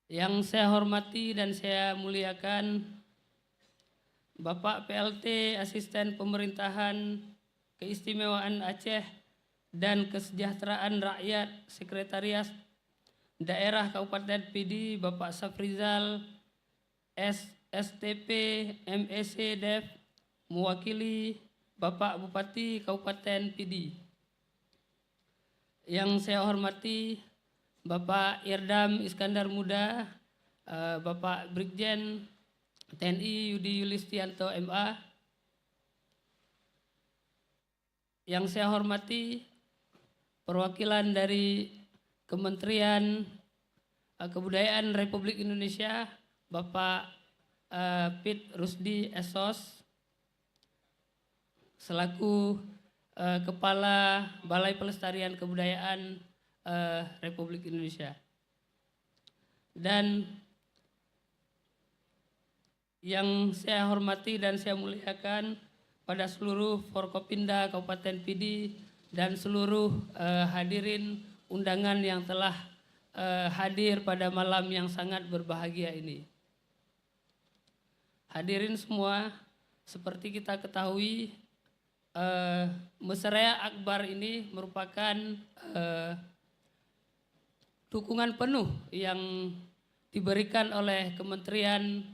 Speaker 4: Yang saya hormati dan saya muliakan Bapak PLT Asisten Pemerintahan Keistimewaan Aceh dan Kesejahteraan Rakyat Sekretariat Daerah Kabupaten Pidi, Bapak Safrizal STP MEC Dev, mewakili Bapak Bupati Kabupaten Pidi. Yang saya hormati Bapak Irdam Iskandar Muda, Bapak Brigjen TNI Yudi Yulistianto MA. Yang saya hormati perwakilan dari Kementerian Kebudayaan Republik Indonesia, Bapak Pit Rusdi Esos, selaku Kepala Balai Pelestarian Kebudayaan Republik Indonesia. Dan yang saya hormati dan saya muliakan pada seluruh Forkopimda Kabupaten Pidi dan seluruh hadirin undangan yang telah hadir pada malam yang sangat berbahagia ini. Hadirin semua, seperti kita ketahui, Mesraya Akbar ini merupakan dukungan penuh yang diberikan oleh Kementerian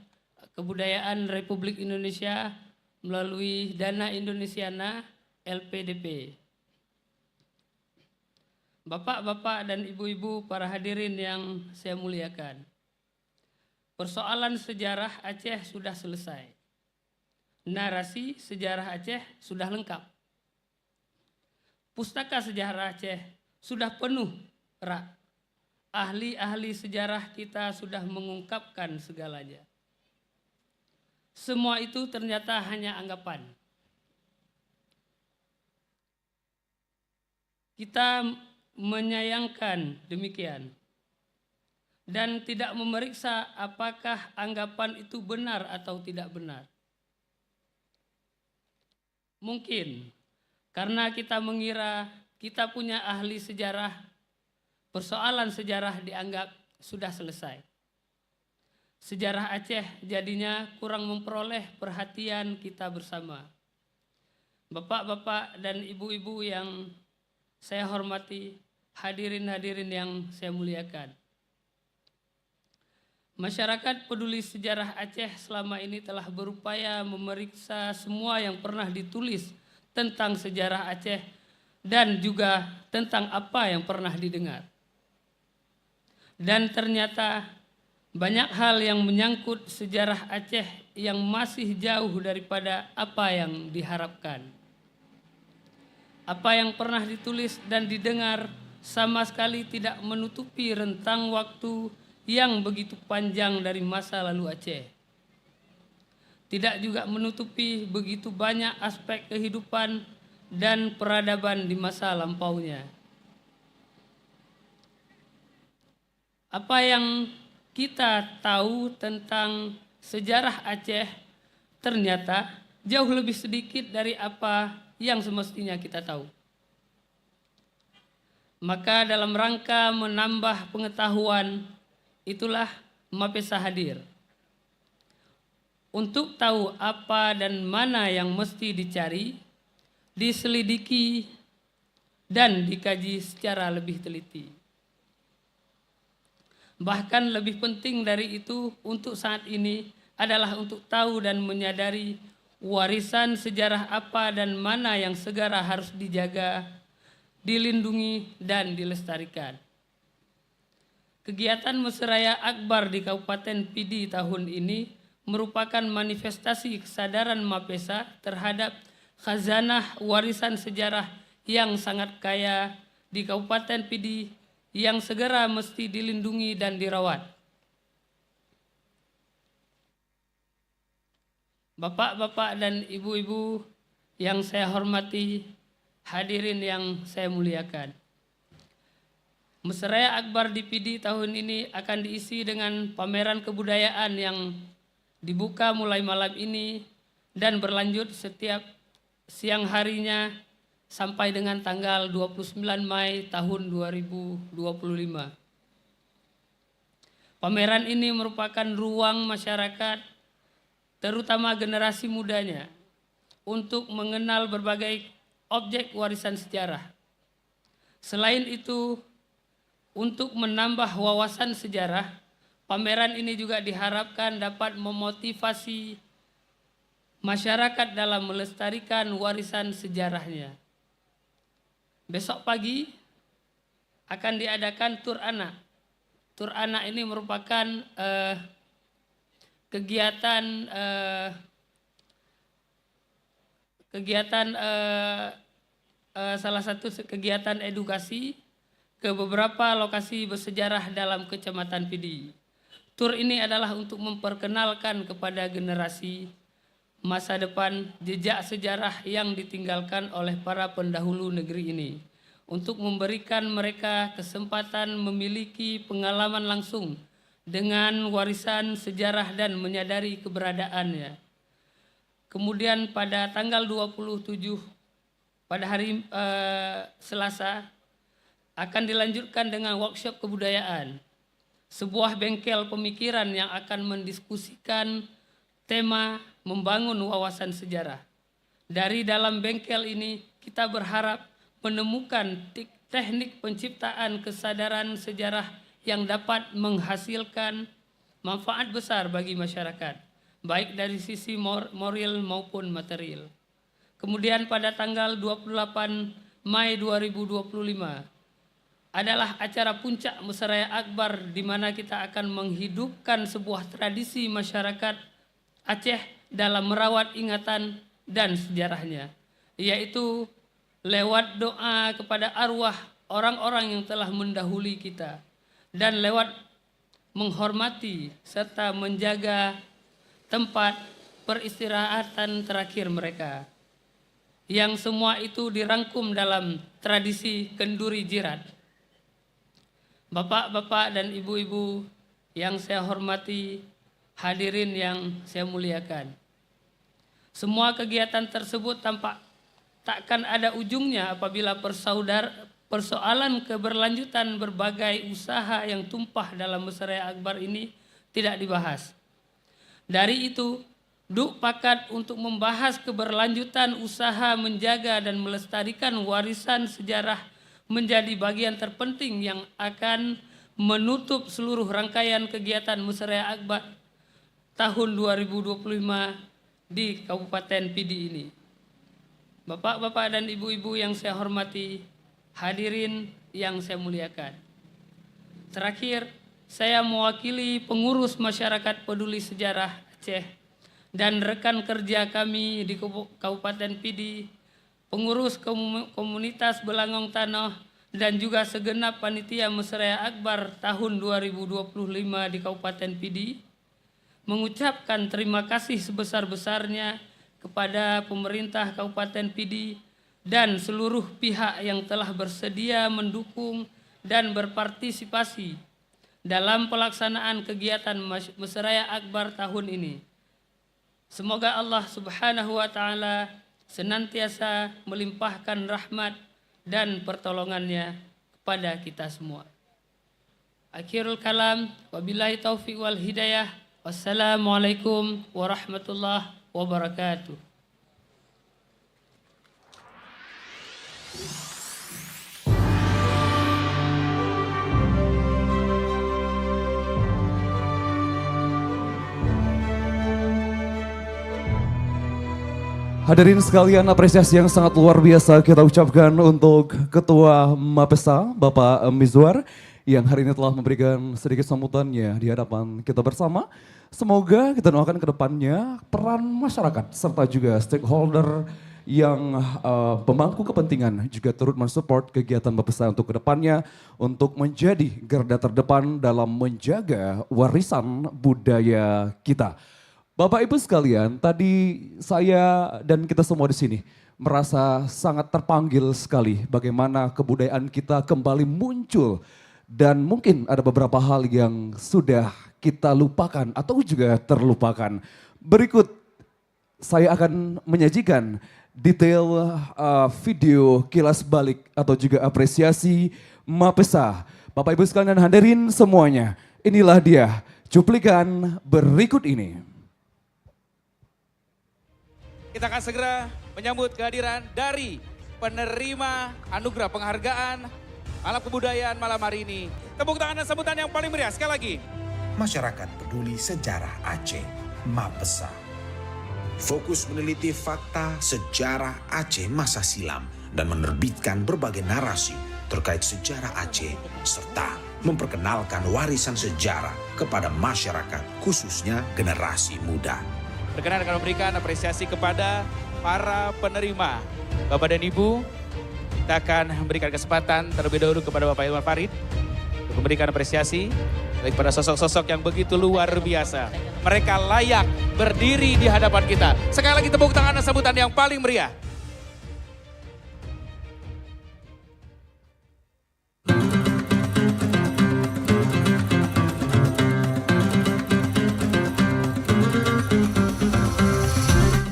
Speaker 4: Kebudayaan Republik Indonesia melalui Dana Indonesiana LPDP. Bapak-bapak dan ibu-ibu para hadirin yang saya muliakan, persoalan sejarah Aceh sudah selesai. Narasi sejarah Aceh sudah lengkap. Pustaka sejarah Aceh sudah penuh rak. Ahli-ahli sejarah kita sudah mengungkapkan segalanya. Semua itu ternyata hanya anggapan. Kita menyayangkan demikian dan tidak memeriksa apakah anggapan itu benar atau tidak benar. Mungkin karena kita mengira kita punya ahli sejarah, persoalan sejarah dianggap sudah selesai. Sejarah Aceh jadinya kurang memperoleh perhatian kita bersama. Bapak-bapak dan ibu-ibu yang saya hormati, hadirin-hadirin yang saya muliakan. Masyarakat peduli sejarah Aceh selama ini telah berupaya memeriksa semua yang pernah ditulis tentang sejarah Aceh dan juga tentang apa yang pernah didengar. Dan ternyata banyak hal yang menyangkut sejarah Aceh yang masih jauh daripada apa yang diharapkan. Apa yang pernah ditulis dan didengar sama sekali tidak menutupi rentang waktu yang begitu panjang dari masa lalu Aceh. Tidak juga menutupi begitu banyak aspek kehidupan dan peradaban di masa lampaunya. Apa yang kita tahu tentang sejarah Aceh ternyata jauh lebih sedikit dari apa yang semestinya kita tahu. Maka dalam rangka menambah pengetahuan, itulah Mapesa hadir. Untuk tahu apa dan mana yang mesti dicari, diselidiki, dan dikaji secara lebih teliti. Bahkan lebih penting dari itu untuk saat ini adalah untuk tahu dan menyadari warisan sejarah apa dan mana yang segera harus dijaga, dilindungi, dan dilestarikan. Kegiatan Mesraya Akbar di Kabupaten Pidi tahun ini merupakan manifestasi kesadaran Mapesa terhadap khazanah warisan sejarah yang sangat kaya di Kabupaten Pidi yang segera mesti dilindungi dan dirawat. Bapak-bapak dan ibu-ibu yang saya hormati, hadirin yang saya muliakan. Mesraya Akbar di Pidi tahun ini akan diisi dengan pameran kebudayaan yang dibuka mulai malam ini dan berlanjut setiap siang harinya sampai dengan tanggal 29 Mei tahun 2025. Pameran ini merupakan ruang masyarakat, terutama generasi mudanya, untuk mengenal berbagai objek warisan sejarah. Selain itu, untuk menambah wawasan sejarah, pameran ini juga diharapkan dapat memotivasi masyarakat dalam melestarikan warisan sejarahnya. Besok pagi akan diadakan tur anak. Tur anak ini merupakan salah satu kegiatan edukasi ke beberapa lokasi bersejarah dalam Kecamatan Pidi. Tur ini adalah untuk memperkenalkan kepada generasi masa depan jejak sejarah yang ditinggalkan oleh para pendahulu negeri ini, untuk memberikan mereka kesempatan memiliki pengalaman langsung dengan warisan sejarah dan menyadari keberadaannya. Kemudian pada tanggal 27 pada hari Selasa akan dilanjutkan dengan workshop kebudayaan, sebuah bengkel pemikiran yang akan mendiskusikan tema membangun wawasan sejarah. Dari dalam bengkel ini kita berharap menemukan teknik penciptaan kesadaran sejarah yang dapat menghasilkan manfaat besar bagi masyarakat, baik dari sisi moral maupun material. Kemudian pada tanggal 28 Mei 2025 adalah acara puncak Mesiraya Akbar, di mana kita akan menghidupkan sebuah tradisi masyarakat Aceh dalam merawat ingatan dan sejarahnya, yaitu lewat doa kepada arwah orang-orang yang telah mendahului kita, dan lewat menghormati serta menjaga tempat peristirahatan terakhir mereka. Yang semua itu dirangkum dalam tradisi kenduri jirat. Bapak-bapak dan ibu-ibu yang saya hormati, hadirin yang saya muliakan. Semua kegiatan tersebut takkan ada ujungnya apabila persoalan keberlanjutan berbagai usaha yang tumpah dalam Mesiraya Akbar ini tidak dibahas. Dari itu, Duk Pakat untuk membahas keberlanjutan usaha menjaga dan melestarikan warisan sejarah menjadi bagian terpenting yang akan menutup seluruh rangkaian kegiatan Mesiraya Akbar tahun 2025 di Kabupaten Pidi ini. Bapak-bapak dan ibu-ibu yang saya hormati, hadirin yang saya muliakan. Terakhir, saya mewakili pengurus masyarakat peduli sejarah Aceh dan rekan kerja kami di Kabupaten Pidi, pengurus komunitas Belangong Tanah, dan juga segenap panitia Mesiraya Akbar tahun 2025 di Kabupaten Pidi, mengucapkan terima kasih sebesar-besarnya kepada pemerintah Kabupaten Pidi dan seluruh pihak yang telah bersedia mendukung dan berpartisipasi dalam pelaksanaan kegiatan Mesiraya Akbar tahun ini. Semoga Allah Subhanahu wa Ta'ala senantiasa melimpahkan rahmat dan pertolongannya kepada kita semua. Akhirul kalam, wabillahi taufiq wal hidayah. Wassalamualaikum warahmatullahi wabarakatuh.
Speaker 1: Hadirin sekalian, apresiasi yang sangat luar biasa kita ucapkan untuk Ketua Mapesa, Bapak Mizwar, yang hari ini telah memberikan sedikit sambutannya di hadapan kita bersama. Semoga kita doakan ke depannya peran masyarakat serta juga stakeholder yang pemangku kepentingan juga turut mensupport kegiatan Mapesa untuk ke depannya untuk menjadi garda terdepan dalam menjaga warisan budaya kita. Bapak Ibu sekalian, tadi saya dan kita semua di sini merasa sangat terpanggil sekali bagaimana kebudayaan kita kembali muncul. Dan mungkin ada beberapa hal yang sudah kita lupakan atau juga terlupakan. Berikut saya akan menyajikan detail video kilas balik atau juga apresiasi Mapesa. Bapak Ibu sekalian hadirin semuanya, inilah dia cuplikan berikut ini.
Speaker 8: Kita akan segera menyambut kehadiran dari penerima anugerah penghargaan Malam Kebudayaan malam hari ini. Tepuk tangan dan sambutan yang paling meriah sekali lagi.
Speaker 9: Masyarakat Peduli Sejarah Aceh, Mapesa. Fokus meneliti fakta sejarah Aceh masa silam dan menerbitkan berbagai narasi terkait sejarah Aceh serta memperkenalkan warisan sejarah kepada masyarakat, khususnya generasi muda.
Speaker 8: Berkenan akan memberikan apresiasi kepada para penerima. Bapak dan Ibu, kita akan memberikan kesempatan terlebih dahulu kepada Bapak Ilman Farid untuk memberikan apresiasi kepada sosok-sosok yang begitu luar biasa. Mereka layak berdiri di hadapan kita. Sekali lagi tepuk tangan dan sambutan yang paling meriah.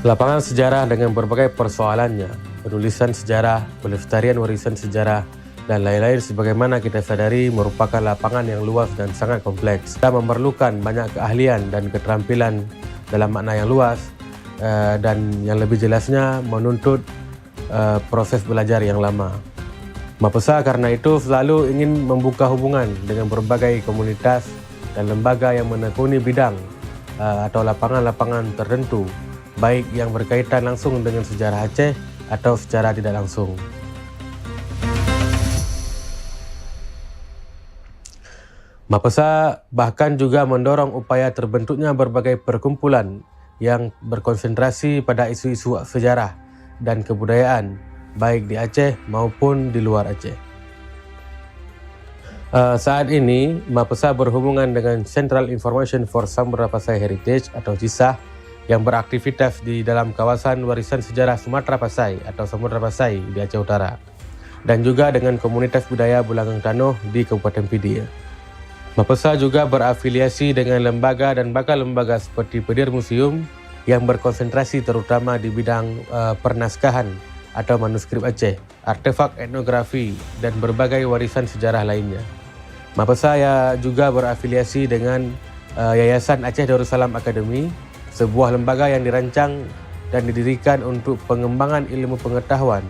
Speaker 10: Lapangan sejarah dengan berbagai persoalannya, penulisan sejarah, pelestarian warisan sejarah, dan lain-lain sebagaimana kita sadari merupakan lapangan yang luas dan sangat kompleks. Kita memerlukan banyak keahlian dan keterampilan dalam makna yang luas dan yang lebih jelasnya menuntut proses belajar yang lama. Mapesa karena itu selalu ingin membuka hubungan dengan berbagai komunitas dan lembaga yang menekuni bidang atau lapangan-lapangan tertentu, baik yang berkaitan langsung dengan sejarah Aceh atau secara tidak langsung. Mapesa bahkan juga mendorong upaya terbentuknya berbagai perkumpulan yang berkonsentrasi pada isu-isu sejarah dan kebudayaan, baik di Aceh maupun di luar Aceh. Saat ini, Mapesa berhubungan dengan Central Information for Samudra Pasai Heritage atau CISAH yang beraktivitas di dalam kawasan warisan sejarah Sumatera Pasai atau Samudra Pasai di Aceh Utara, dan juga dengan komunitas budaya Bulangang Tanoh di Kabupaten Pidir. Mapesa juga berafiliasi dengan lembaga dan bakal lembaga seperti Pedir Museum yang berkonsentrasi terutama di bidang pernaskahan atau manuskrip Aceh, artefak etnografi, dan berbagai warisan sejarah lainnya. Mapesa juga berafiliasi dengan Yayasan Aceh Darussalam Academy, sebuah lembaga yang dirancang dan didirikan untuk pengembangan ilmu pengetahuan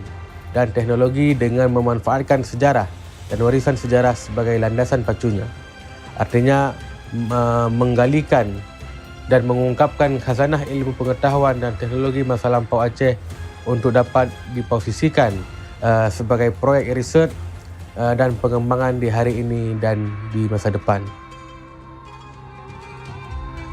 Speaker 10: dan teknologi dengan memanfaatkan sejarah dan warisan sejarah sebagai landasan pacunya. Artinya menggalikan dan mengungkapkan khazanah ilmu pengetahuan dan teknologi masa lampau Aceh untuk dapat diposisikan sebagai proyek riset dan pengembangan di hari ini dan di masa depan.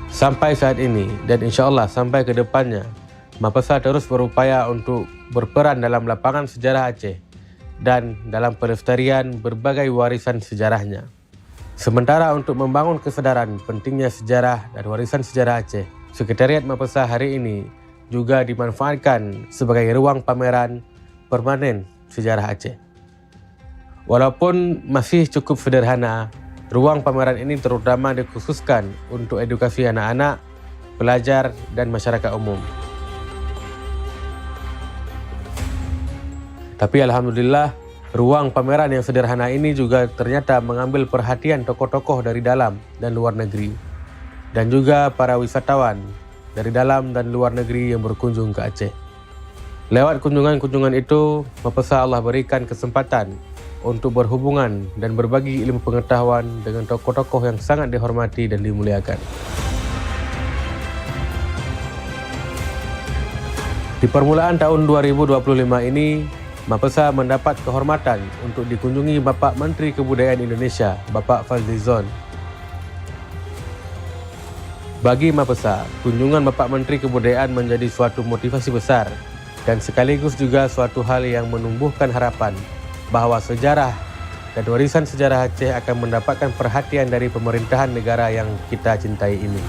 Speaker 10: Sampai saat ini dan insya-Allah sampai ke depannya, Mapesa terus berupaya untuk berperan dalam lapangan sejarah Aceh dan dalam pelestarian berbagai warisan sejarahnya. Sementara untuk membangun kesadaran pentingnya sejarah dan warisan sejarah Aceh, Sekretariat Mapesa hari ini juga dimanfaatkan sebagai ruang pameran permanen sejarah Aceh. Walaupun masih cukup sederhana, ruang pameran ini terutama dikhususkan untuk edukasi anak-anak, pelajar, dan masyarakat umum. Tapi alhamdulillah, ruang pameran yang sederhana ini juga ternyata mengambil perhatian tokoh-tokoh dari dalam dan luar negeri, dan juga para wisatawan dari dalam dan luar negeri yang berkunjung ke Aceh. Lewat kunjungan-kunjungan itu, Mapesa Allah berikan kesempatan untuk berhubungan dan berbagi ilmu pengetahuan dengan tokoh-tokoh yang sangat dihormati dan dimuliakan. Di permulaan tahun 2025 ini, Mapesa mendapat kehormatan untuk dikunjungi Bapak Menteri Kebudayaan Indonesia, Bapak Fazli Zon. Bagi Mapesa, kunjungan Bapak Menteri Kebudayaan menjadi suatu motivasi besar dan sekaligus juga suatu hal yang menumbuhkan harapan bahwa sejarah dan warisan sejarah Aceh akan mendapatkan perhatian dari pemerintahan negara yang kita cintai ini.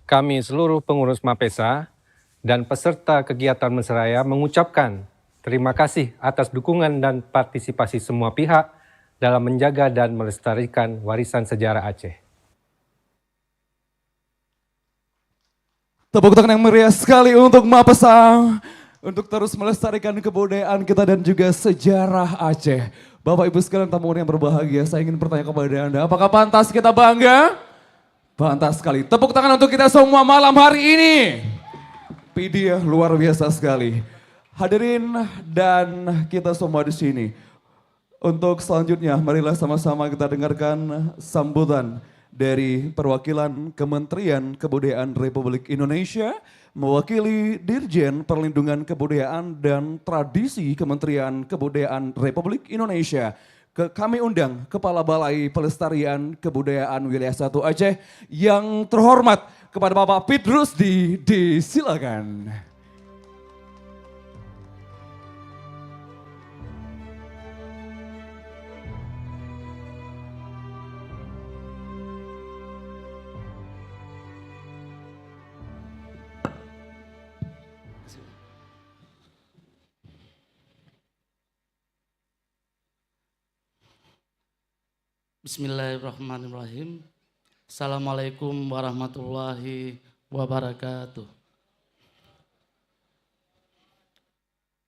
Speaker 11: Kami seluruh pengurus Mapesa dan peserta kegiatan Mesraya mengucapkan terima kasih atas dukungan dan partisipasi semua pihak dalam menjaga dan melestarikan warisan sejarah Aceh.
Speaker 1: Tepuk tangan yang meriah sekali untuk Mapesa untuk terus melestarikan kebudayaan kita dan juga sejarah Aceh. Bapak Ibu sekalian tamu yang berbahagia, saya ingin bertanya kepada Anda, apakah pantas kita bangga? Pantas sekali. Tepuk tangan untuk kita semua malam hari ini. PD ya, luar biasa sekali. Hadirin dan kita semua di sini. Untuk selanjutnya, marilah sama-sama kita dengarkan sambutan dari perwakilan Kementerian Kebudayaan Republik Indonesia, mewakili Dirjen Perlindungan Kebudayaan dan Tradisi Kementerian Kebudayaan Republik Indonesia. Kami undang Kepala Balai Pelestarian Kebudayaan Wilayah 1 Aceh yang terhormat kepada Bapak Pit Rusdi, disilakan.
Speaker 12: Bismillahirrahmanirrahim. Assalamualaikum warahmatullahi wabarakatuh.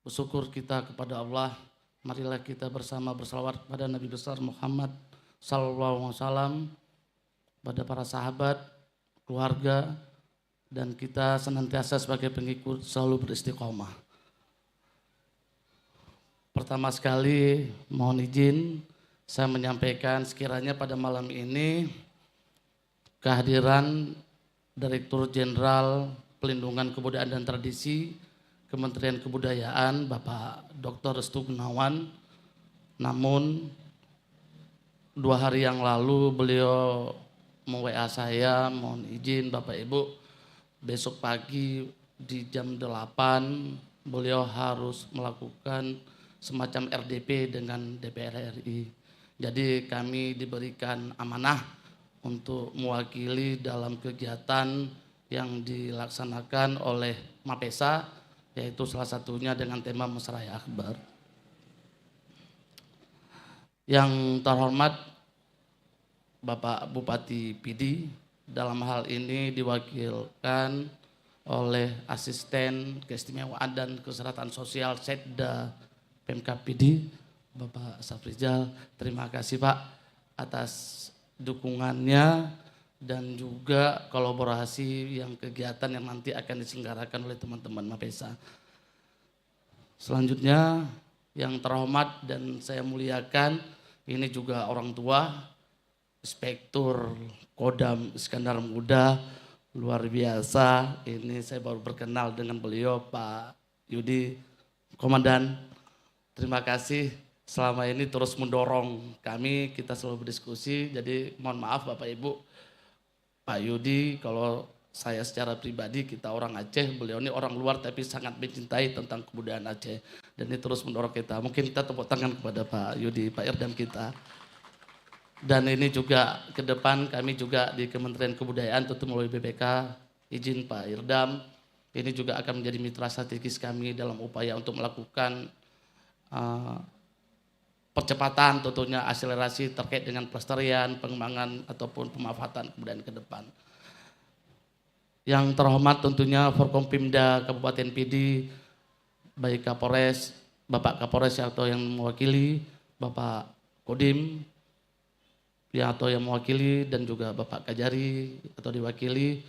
Speaker 12: Bersyukur kita kepada Allah. Marilah kita bersama bersalawat kepada Nabi besar Muhammad sallallahu alaihi wasallam, pada para sahabat, keluarga, dan kita senantiasa sebagai pengikut selalu beristiqomah. Pertama sekali mohon izin saya menyampaikan sekiranya pada malam ini kehadiran Direktur Jenderal Pelindungan Kebudayaan dan Tradisi Kementerian Kebudayaan Bapak Dr. Restu Gunawan, namun 2 hari yang lalu beliau me-WA saya, mohon izin Bapak Ibu, besok pagi di jam 8 beliau harus melakukan semacam RDP dengan DPR RI. Jadi kami diberikan amanah untuk mewakili dalam kegiatan yang dilaksanakan oleh Mapesa, yaitu salah satunya dengan tema Mesraya Akbar. Yang terhormat Bapak Bupati PD, dalam hal ini diwakilkan oleh Asisten Keistimewaan dan Kesehatan Sosial Setda Pemkab PD, Bapak Safrizal. Terima kasih Pak atas dukungannya dan juga kolaborasi yang kegiatan yang nanti akan diselenggarakan oleh teman-teman Mapesa. Selanjutnya yang terhormat dan saya muliakan, ini juga orang tua, Inspektur Kodam Iskandar Muda, luar biasa. Ini saya baru berkenal dengan beliau, Pak Yudi, Komandan. Terima kasih. Selama ini terus mendorong kami, kita selalu berdiskusi, jadi mohon maaf Bapak Ibu, Pak Yudi, kalau saya secara pribadi, kita orang Aceh, beliau ini orang luar tapi sangat mencintai tentang kebudayaan Aceh, dan ini terus mendorong kita. Mungkin kita tepuk tangan kepada Pak Yudi, Pak Irdam kita. Dan ini juga ke depan kami juga di Kementerian Kebudayaan tentu melalui BPK, izin Pak Irdam, ini juga akan menjadi mitra strategis kami dalam upaya untuk melakukan percepatan, tentunya akselerasi terkait dengan pelestarian, pengembangan ataupun pemanfaatan kebudayaan ke depan. Yang terhormat tentunya Forkompimda Kabupaten PD, baik Kapolres, Bapak Kapolres atau yang mewakili, Bapak Kodim ya atau yang mewakili, dan juga Bapak Kajari atau diwakili,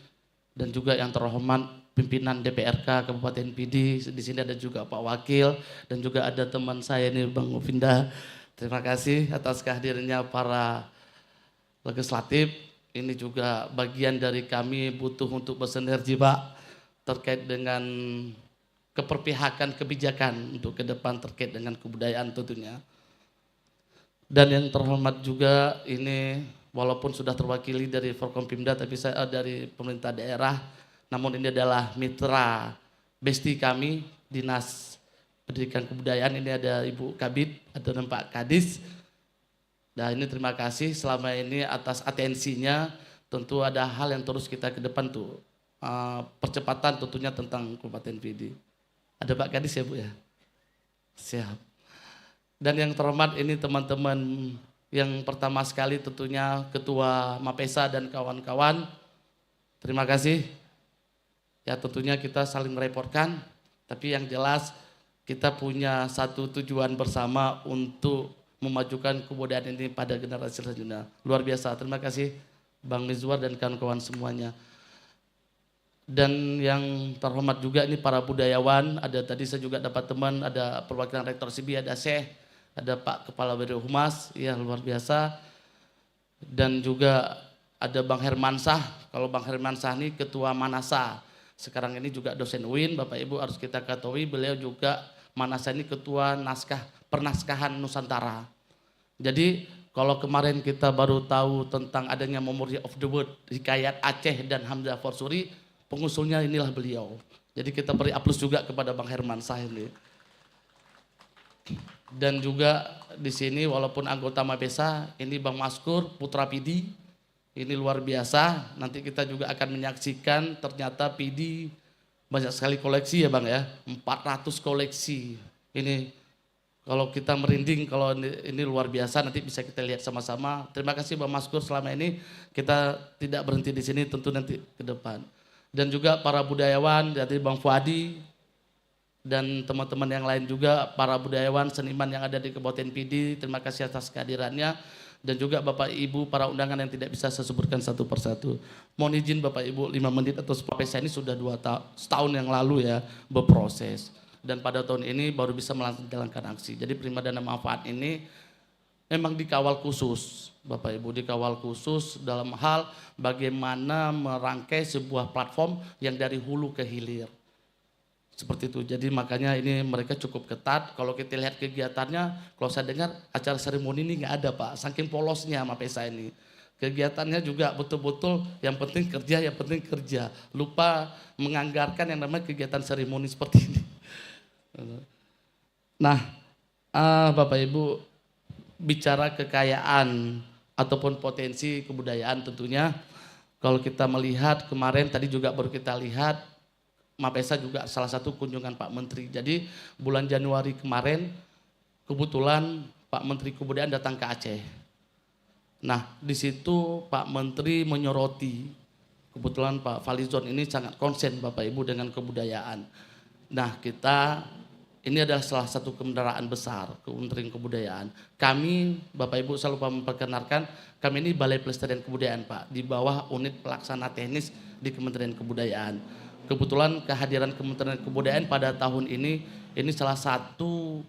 Speaker 12: dan juga yang terhormat pimpinan DPRK Kabupaten PD. Di sini ada juga Pak Wakil dan juga ada teman saya ini Bang Ufinda. Terima kasih atas kehadirannya para legislatif. Ini juga bagian dari kami butuh untuk bersinergi Pak terkait dengan keperpihakan kebijakan untuk ke depan terkait dengan kebudayaan tentunya. Dan yang terhormat juga ini walaupun sudah terwakili dari Forkompimda tapi saya dari pemerintah daerah, namun ini adalah mitra besti kami, Dinas Pendidikan Kebudayaan. Ini ada Ibu Kabid atau Pak Kadis. Nah ini terima kasih selama ini atas atensinya. Tentu ada hal yang terus kita ke depan tuh. Percepatan tentunya tentang Kabupaten PD. Ada Pak Kadis ya Bu ya? Siap. Dan yang terhormat ini teman-teman yang pertama sekali tentunya Ketua Mapesa dan kawan-kawan. Terima kasih. Ya tentunya kita saling merepotkan. Tapi yang jelas kita punya satu tujuan bersama untuk memajukan kebudayaan ini pada generasi selanjutnya. Luar biasa. Terima kasih Bang Mizwar dan kawan-kawan semuanya. Dan yang terhormat juga ini para budayawan, ada tadi saya juga dapat teman, ada perwakilan Rektor SIBI, ada Syekh, ada Pak Kepala Biro Humas, ya luar biasa. Dan juga ada Bang Hermansah, kalau Bang Hermansah ini Ketua Manasa. Sekarang ini juga dosen UIN, Bapak Ibu harus kita ketahui beliau juga Manasa ini Ketua Pernaskahan Nusantara. Jadi kalau kemarin kita baru tahu tentang adanya Memory of the World, Hikayat Aceh dan Hamzah Forsuri, pengusulnya inilah beliau. Jadi kita beri aplaus juga kepada Bang Hermansah ini. Dan juga di sini walaupun anggota Mapesa, ini Bang Maskur Putra Pidi, ini luar biasa. Nanti kita juga akan menyaksikan ternyata Pidi banyak sekali koleksi ya Bang ya, 400 koleksi. Ini kalau kita merinding, kalau ini luar biasa, nanti bisa kita lihat sama-sama. Terima kasih Bang Maskur selama ini, kita tidak berhenti di sini, tentu nanti ke depan. Dan juga para budayawan, jadi Bang Fuadi, dan teman-teman yang lain juga, para budayawan, seniman yang ada di Kabupaten Pidi, terima kasih atas kehadirannya. Dan juga Bapak Ibu, para undangan yang tidak bisa saya sebutkan satu persatu. Mohon izin Bapak Ibu, 5 menit atau 10 Mapesa ini sudah 2 tahun yang lalu ya, berproses. Dan pada tahun ini baru bisa menjalankan aksi. Jadi Primadana Manfaat ini memang dikawal khusus, Bapak Ibu, dikawal khusus dalam hal bagaimana merangkai sebuah platform yang dari hulu ke hilir. Seperti itu, jadi makanya ini mereka cukup ketat. Kalau kita lihat kegiatannya, kalau saya dengar acara seremoni ini nggak ada Pak, saking polosnya Mapesa ini. Kegiatannya juga betul-betul yang penting kerja, lupa menganggarkan yang namanya kegiatan seremoni seperti ini. Nah, Bapak Ibu, bicara kekayaan ataupun potensi kebudayaan tentunya kalau kita melihat kemarin tadi juga baru kita lihat Mapesa juga salah satu kunjungan Pak Menteri. Jadi bulan Januari kemarin kebetulan Pak Menteri Kebudayaan datang ke Aceh. Nah di situ Pak Menteri menyoroti, kebetulan Pak Falizon ini sangat konsen Bapak Ibu dengan kebudayaan. Nah kita ini adalah salah satu kendaraan besar Kementerian Kebudayaan. Kami Bapak Ibu selalu memperkenalkan kami ini Balai Pelestarian Kebudayaan Pak, di bawah unit pelaksana teknis di Kementerian Kebudayaan. Kebetulan kehadiran Kementerian Kebudayaan pada tahun ini salah satu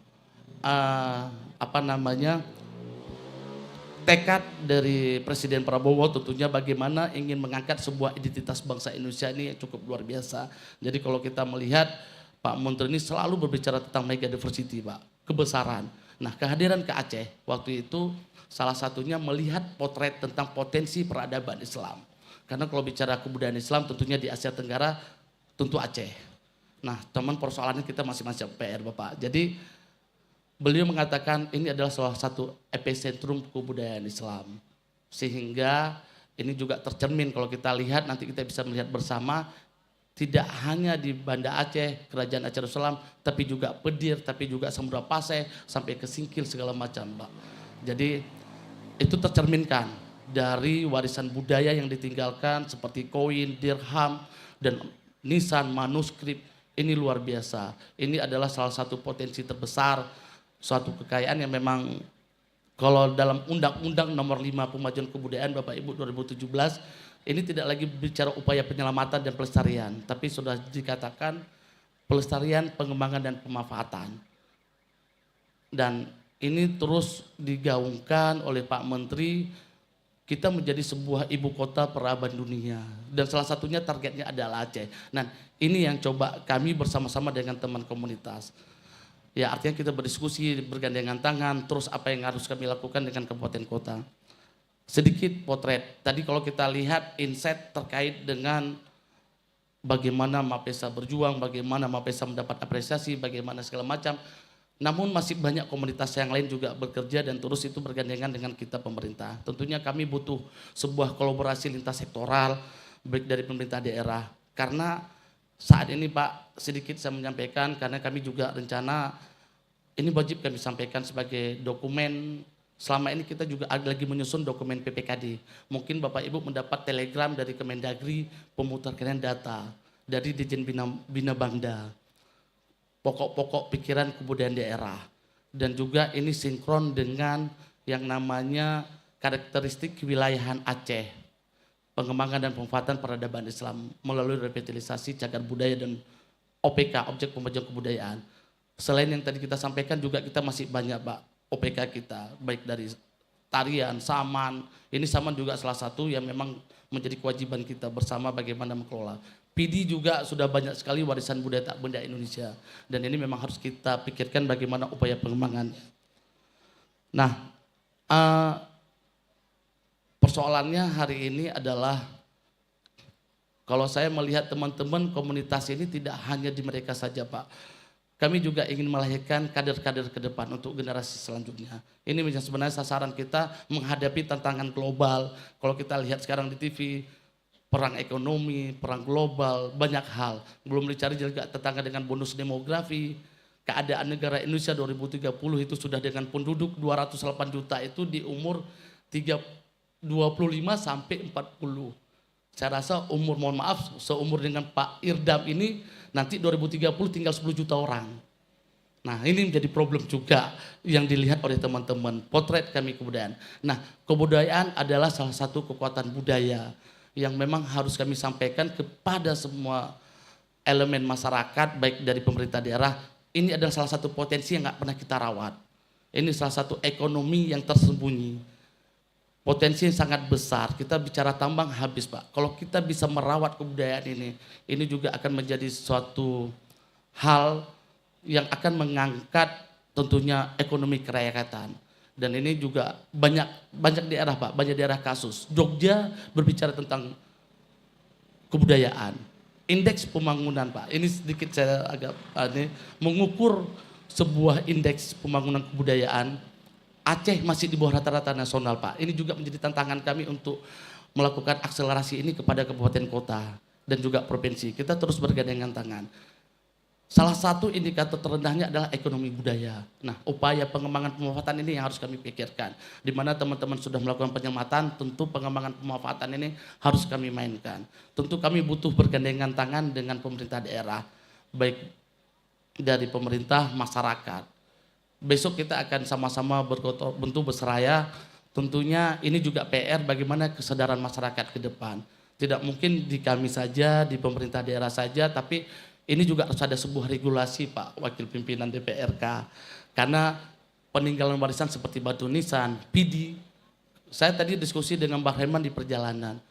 Speaker 12: tekad dari Presiden Prabowo tentunya bagaimana ingin mengangkat sebuah identitas bangsa Indonesia ini yang cukup luar biasa. Jadi kalau kita melihat Pak Menteri ini selalu berbicara tentang mega diversity Pak, kebesaran. Nah kehadiran ke Aceh waktu itu salah satunya melihat potret tentang potensi peradaban Islam. Karena kalau bicara kebudayaan Islam tentunya di Asia Tenggara tentu Aceh. Nah teman persoalannya kita masih PR Bapak. Jadi beliau mengatakan ini adalah salah satu epicentrum kebudayaan Islam. Sehingga ini juga tercermin kalau kita lihat nanti kita bisa melihat bersama tidak hanya di Banda Aceh, Kerajaan Aceh Darussalam, tapi juga Pedir, tapi juga Samudra Pasai, sampai ke Singkil segala macam Pak. Jadi itu tercerminkan dari warisan budaya yang ditinggalkan seperti koin, dirham, dan nisan, manuskrip, ini luar biasa. Ini adalah salah satu potensi terbesar, suatu kekayaan yang memang kalau dalam Undang-Undang Nomor 5 Pemajuan Kebudayaan Bapak Ibu 2017, ini tidak lagi bicara upaya penyelamatan dan pelestarian, tapi sudah dikatakan pelestarian, pengembangan, dan pemanfaatan. Dan ini terus digaungkan oleh Pak Menteri, kita menjadi sebuah ibu kota peradaban dunia. Dan salah satunya targetnya adalah Aceh. Nah ini yang coba kami bersama-sama dengan teman komunitas. Ya artinya kita berdiskusi, bergandengan tangan, terus apa yang harus kami lakukan dengan kabupaten kota. Sedikit potret, tadi kalau kita lihat insight terkait dengan bagaimana Mapesa berjuang, bagaimana Mapesa mendapat apresiasi, bagaimana segala macam. Namun masih banyak komunitas yang lain juga bekerja dan terus itu bergandengan dengan kita pemerintah. Tentunya kami butuh sebuah kolaborasi lintas sektoral baik dari pemerintah daerah. Karena saat ini Pak sedikit saya menyampaikan karena kami juga rencana ini wajib kami sampaikan sebagai dokumen. Selama ini kita juga lagi menyusun dokumen PPKD. Mungkin Bapak Ibu mendapat telegram dari Kemendagri pemutarkan data dari Dirjen Bina Bangda. Pokok-pokok pikiran kebudayaan daerah. dan juga ini sinkron dengan yang namanya karakteristik kewilayahan Aceh, pengembangan dan pemanfaatan peradaban Islam melalui revitalisasi cagar budaya dan OPK, objek pemajuan kebudayaan. Selain yang tadi kita sampaikan juga kita masih banyak Pak OPK kita, baik dari tarian, saman. Ini saman juga salah satu yang memang menjadi kewajiban kita bersama bagaimana mengelola. PD juga sudah banyak sekali warisan budaya tak benda Indonesia. Dan ini memang harus kita pikirkan bagaimana upaya pengembangannya. Nah, persoalannya hari ini adalah kalau saya melihat teman-teman komunitas ini tidak hanya di mereka saja Pak. Kami juga ingin melahirkan kader-kader ke depan untuk generasi selanjutnya. Ini sebenarnya sasaran kita menghadapi tantangan global. Kalau kita lihat sekarang di TV, perang ekonomi, perang global, banyak hal. Belum dicari juga tetangga dengan bonus demografi. Keadaan negara Indonesia 2030 itu sudah dengan penduduk 208 juta itu di umur 25 sampai 40. Saya rasa umur, mohon maaf, seumur dengan Pak Irdam ini nanti 2030 tinggal 10 juta orang. Nah ini menjadi problem juga yang dilihat oleh teman-teman, potret kami kebudayaan. Nah kebudayaan adalah salah satu kekuatan budaya yang memang harus kami sampaikan kepada semua elemen masyarakat, baik dari pemerintah daerah. Ini adalah salah satu potensi yang nggak pernah kita rawat. Ini salah satu ekonomi yang tersembunyi. Potensi yang sangat besar, kita bicara tambang habis Pak. Kalau kita bisa merawat kebudayaan ini juga akan menjadi suatu hal yang akan mengangkat tentunya ekonomi kerakyatan. Dan ini juga banyak daerah Pak, banyak daerah kasus. Jogja berbicara tentang kebudayaan. Indeks pembangunan Pak, ini sedikit saya agak mengukur sebuah indeks pembangunan kebudayaan. Aceh masih di bawah rata-rata nasional Pak. Ini juga menjadi tantangan kami untuk melakukan akselerasi ini kepada kabupaten kota dan juga provinsi. Kita terus bergandengan tangan. Salah satu indikator terendahnya adalah ekonomi budaya. Nah, upaya pengembangan pemanfaatan ini yang harus kami pikirkan. Di mana teman-teman sudah melakukan penyelamatan, tentu pengembangan pemanfaatan ini harus kami mainkan. Tentu kami butuh bergandengan tangan dengan pemerintah daerah, baik dari pemerintah, masyarakat. Besok kita akan sama-sama bentuk berseraya. Tentunya ini juga PR bagaimana kesadaran masyarakat ke depan. Tidak mungkin di kami saja, di pemerintah daerah saja, tapi ini juga harus ada sebuah regulasi Pak Wakil Pimpinan DPRK. Karena peninggalan warisan seperti batu nisan, PD. Saya tadi diskusi dengan Mbak Herman di perjalanan.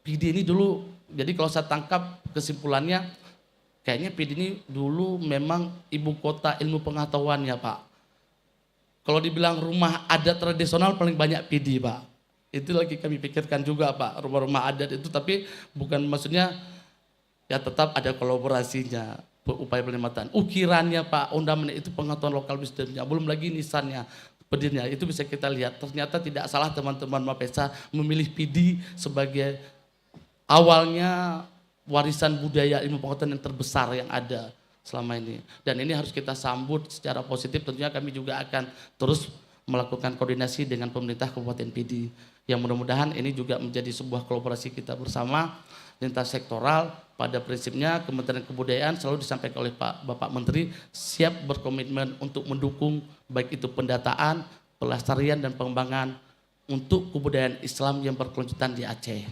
Speaker 12: PD ini dulu, jadi kalau saya tangkap kesimpulannya, kayaknya PD ini dulu memang ibu kota ilmu pengetahuan ya Pak. Kalau dibilang rumah adat tradisional paling banyak PD Pak. Itu lagi kami pikirkan juga Pak, rumah-rumah adat itu, tapi bukan maksudnya ya tetap ada kolaborasinya, upaya penyelamatan. Ukirannya Pak, ornamen itu pengetahuan lokal wisdomnya, belum lagi nisannya, pedihnya, itu bisa kita lihat. Ternyata tidak salah teman-teman Mapesa memilih PD sebagai awalnya warisan budaya ilmu pengetahuan yang terbesar yang ada selama ini. Dan ini harus kita sambut secara positif. Tentunya kami juga akan terus melakukan koordinasi dengan pemerintah Kabupaten PD. Yang mudah-mudahan ini juga menjadi sebuah kolaborasi kita bersama lintas sektoral. Pada prinsipnya Kementerian Kebudayaan selalu disampaikan oleh Bapak Menteri siap berkomitmen untuk mendukung baik itu pendataan, pelestarian dan pengembangan untuk kebudayaan Islam yang berkelanjutan di Aceh.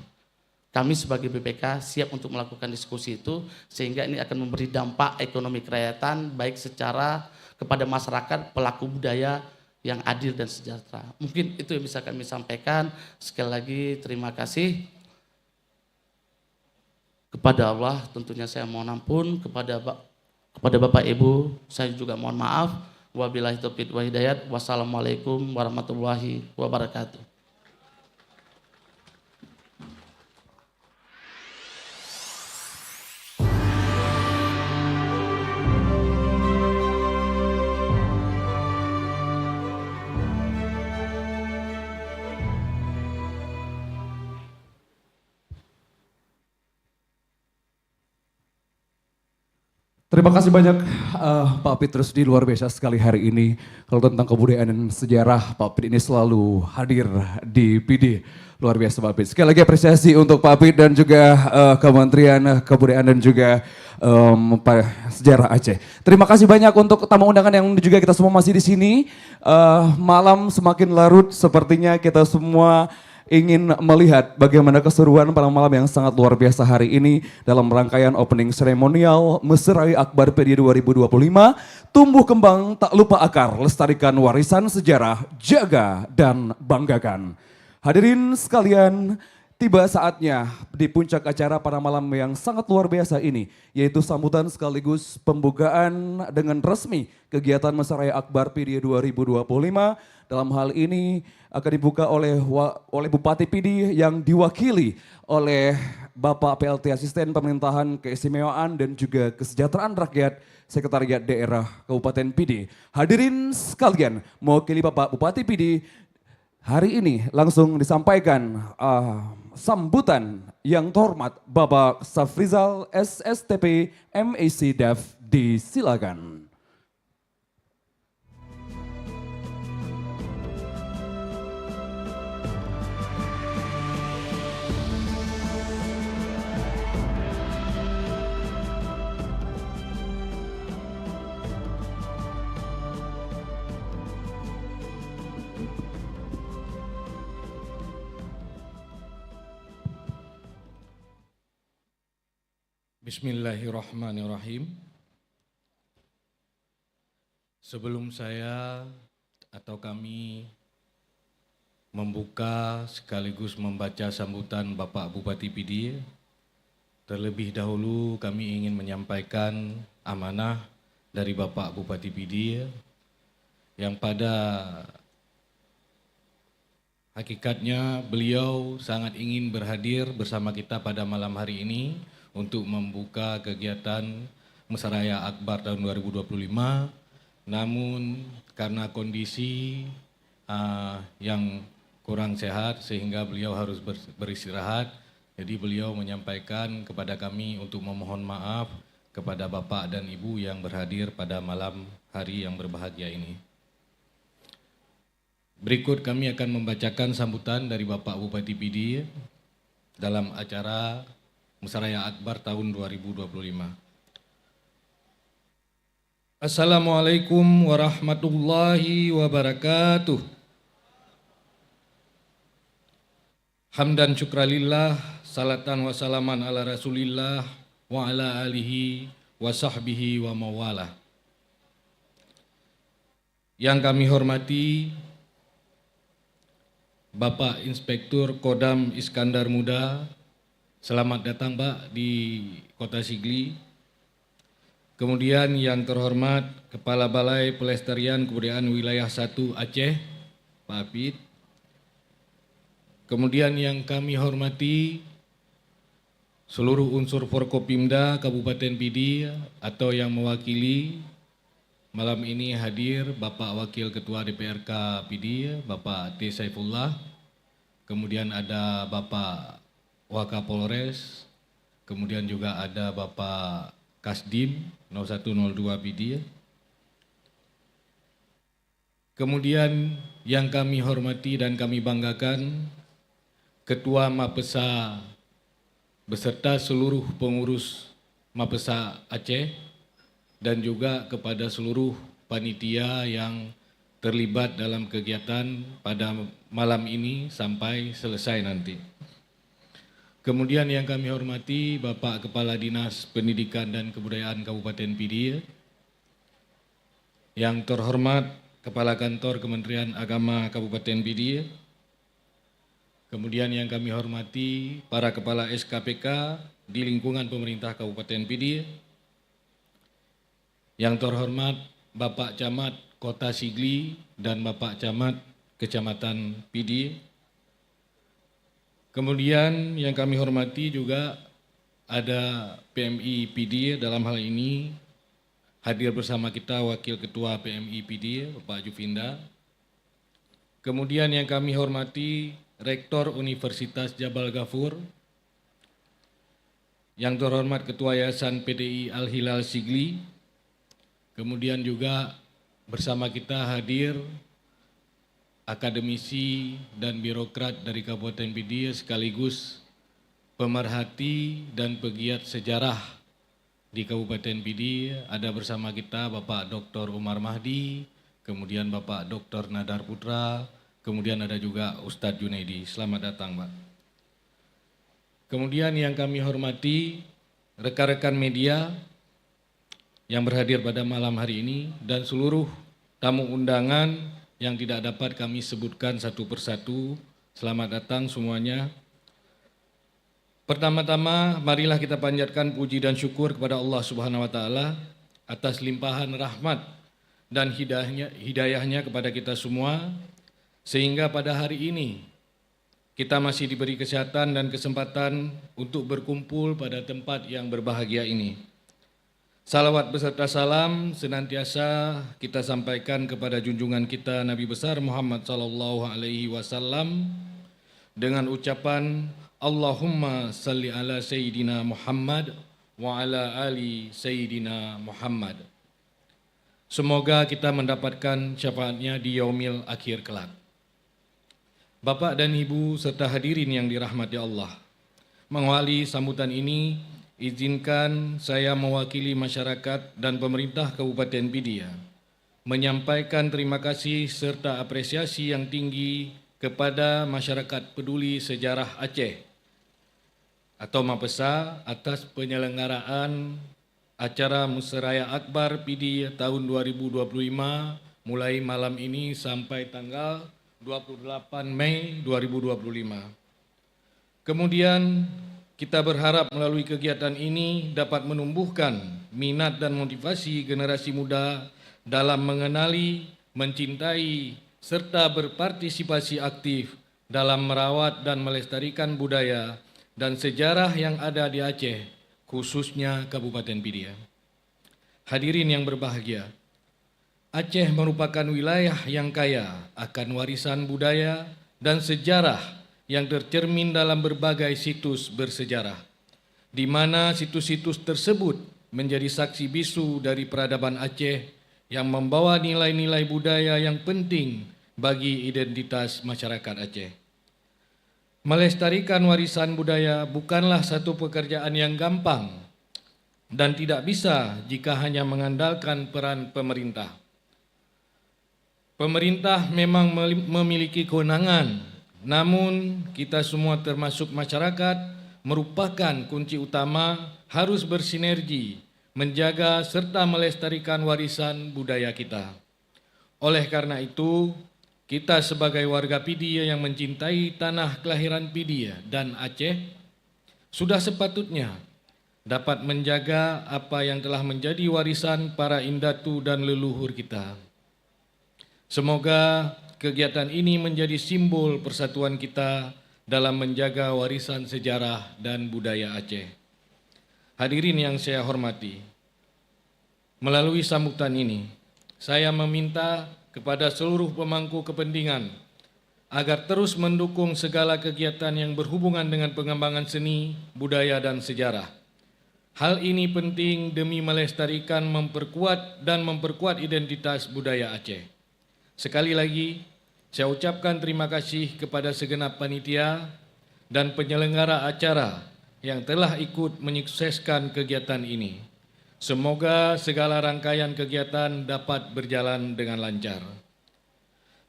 Speaker 12: Kami sebagai BPK siap untuk melakukan diskusi itu sehingga ini akan memberi dampak ekonomi kerakyatan baik secara kepada masyarakat pelaku budaya yang adil dan sejahtera. Mungkin itu yang bisa kami sampaikan. Sekali lagi terima kasih kepada Allah, tentunya saya mohon ampun, kepada Bapak Ibu saya juga mohon maaf. Wabillahi taufiq wa hidayat. Wassalamualaikum warahmatullahi wabarakatuh.
Speaker 1: Terima kasih banyak Pak Petrus, di luar biasa sekali hari ini. Kalau tentang kebudayaan dan sejarah, Pak Petrus ini selalu hadir di PD. Luar biasa Pak Apit. Sekali lagi apresiasi untuk Pak Apit dan juga Kementerian Kebudayaan dan juga Sejarah Aceh. Terima kasih banyak untuk tamu undangan yang juga kita semua masih di sini. Malam semakin larut, sepertinya kita semua ingin melihat bagaimana keseruan pada malam yang sangat luar biasa hari ini dalam rangkaian opening seremonial Mesrai Akbar PD 2025. Tumbuh kembang tak lupa akar, lestarikan warisan sejarah, jaga dan banggakan. Hadirin sekalian, tiba saatnya di puncak acara pada malam yang sangat luar biasa ini, yaitu sambutan sekaligus pembukaan dengan resmi kegiatan Mesrai Akbar PD 2025. Dalam hal ini akan dibuka oleh Bupati PD yang diwakili oleh Bapak PLT Asisten Pemerintahan Keistimewaan dan juga Kesejahteraan Rakyat Sekretariat Daerah Kabupaten PD. Hadirin sekalian, mewakili Bapak Bupati PD, hari ini langsung disampaikan sambutan yang terhormat Bapak Safrizal SSTP MAC Dev, disilakan.
Speaker 13: Bismillahirrahmanirrahim. Sebelum saya atau kami membuka sekaligus membaca sambutan Bapak Bupati PD, terlebih dahulu kami ingin menyampaikan amanah dari Bapak Bupati PD yang pada hakikatnya beliau sangat ingin berhadir bersama kita pada malam hari ini untuk membuka kegiatan Mesraya Akbar tahun 2025, namun karena kondisi yang kurang sehat sehingga beliau harus beristirahat, jadi beliau menyampaikan kepada kami untuk memohon maaf kepada Bapak dan Ibu yang berhadir pada malam hari yang berbahagia ini. Berikut kami akan membacakan sambutan dari Bapak Bupati PD dalam acara Mesraya Akbar tahun 2025. Assalamualaikum warahmatullahi wabarakatuh. Hamdan syukralillah, salatan wa salaman ala rasulillah wa ala alihi wa sahbihi wa mawalah. Yang kami hormati Bapak Inspektur Kodam Iskandar Muda, selamat datang Pak di Kota Sigli. Kemudian yang terhormat Kepala Balai Pelestarian Kebudayaan Wilayah 1 Aceh, Pak Apit. Kemudian yang kami hormati seluruh unsur Forkopimda Kabupaten PD atau yang mewakili malam ini hadir Bapak Wakil Ketua DPRK PD, Bapak T. Saifullah. Kemudian ada Bapak Wakapolres, kemudian juga ada Bapak Kasdim 0102 PD. Kemudian yang kami hormati dan kami banggakan Ketua Mapesa beserta seluruh pengurus Mapesa Aceh dan juga kepada seluruh panitia yang terlibat dalam kegiatan pada malam ini sampai selesai nanti. Kemudian yang kami hormati Bapak Kepala Dinas Pendidikan dan Kebudayaan Kabupaten PD, yang terhormat Kepala Kantor Kementerian Agama Kabupaten PD, kemudian yang kami hormati para Kepala SKPK di lingkungan pemerintah Kabupaten PD, yang terhormat Bapak Camat Kota Sigli dan Bapak Camat Kecamatan PD. Kemudian yang kami hormati juga ada PMI PD, dalam hal ini hadir bersama kita Wakil Ketua PMI PD, Bapak Juvinda. Kemudian yang kami hormati Rektor Universitas Jabal Ghafur, yang terhormat Ketua Yayasan PDI Al-Hilal Sigli. Kemudian juga bersama kita hadir akademisi dan birokrat dari Kabupaten Pidi sekaligus pemerhati dan pegiat sejarah di Kabupaten Pidi. Ada bersama kita Bapak Dr. Umar Mahdi, kemudian Bapak Dr. Nadar Putra, kemudian ada juga Ustadz Junaidi. Selamat datang, Pak. Kemudian yang kami hormati rekan-rekan media yang berhadir pada malam hari ini dan seluruh tamu undangan yang tidak dapat kami sebutkan satu persatu. Selamat datang semuanya. Pertama-tama marilah kita panjatkan puji dan syukur kepada Allah Subhanahu wa taala atas limpahan rahmat dan hidayahnya kepada kita semua, sehingga pada hari ini kita masih diberi kesehatan dan kesempatan untuk berkumpul pada tempat yang berbahagia ini. Salawat beserta salam senantiasa kita sampaikan kepada junjungan kita Nabi besar Muhammad SAW dengan ucapan Allahumma salli ala Sayyidina Muhammad wa ala ali Sayyidina Muhammad. Semoga kita mendapatkan syafaatnya di yaumil akhir kelak. Bapak dan Ibu serta hadirin yang dirahmati Allah, mengawali sambutan ini, izinkan saya mewakili masyarakat dan pemerintah Kabupaten Pidi menyampaikan terima kasih serta apresiasi yang tinggi kepada masyarakat peduli sejarah Aceh atau Mapesa atas penyelenggaraan acara Musraya Akbar Pidi tahun 2025 mulai malam ini sampai tanggal 28 Mei 2025. Kemudian kita berharap melalui kegiatan ini dapat menumbuhkan minat dan motivasi generasi muda dalam mengenali, mencintai, serta berpartisipasi aktif dalam merawat dan melestarikan budaya dan sejarah yang ada di Aceh, khususnya Kabupaten Pidi. Hadirin yang berbahagia, Aceh merupakan wilayah yang kaya akan warisan budaya dan sejarah yang tercermin dalam berbagai situs bersejarah, di mana situs-situs tersebut menjadi saksi bisu dari peradaban Aceh yang membawa nilai-nilai budaya yang penting bagi identitas masyarakat Aceh. Melestarikan warisan budaya bukanlah satu pekerjaan yang gampang dan tidak bisa jika hanya mengandalkan peran pemerintah. Pemerintah memang memiliki kewenangan, namun kita semua termasuk masyarakat merupakan kunci utama harus bersinergi menjaga serta melestarikan warisan budaya kita. Oleh karena itu, kita sebagai warga Pidi yang mencintai tanah kelahiran Pidi dan Aceh sudah sepatutnya dapat menjaga apa yang telah menjadi warisan para indatu dan leluhur kita. Semoga kegiatan ini menjadi simbol persatuan kita dalam menjaga warisan sejarah dan budaya Aceh. Hadirin yang saya hormati, melalui sambutan ini, saya meminta kepada seluruh pemangku kepentingan agar terus mendukung segala kegiatan yang berhubungan dengan pengembangan seni, budaya, dan sejarah. Hal ini penting demi melestarikan, memperkuat identitas budaya Aceh. Sekali lagi, saya ucapkan terima kasih kepada segenap panitia dan penyelenggara acara yang telah ikut menyukseskan kegiatan ini. Semoga segala rangkaian kegiatan dapat berjalan dengan lancar.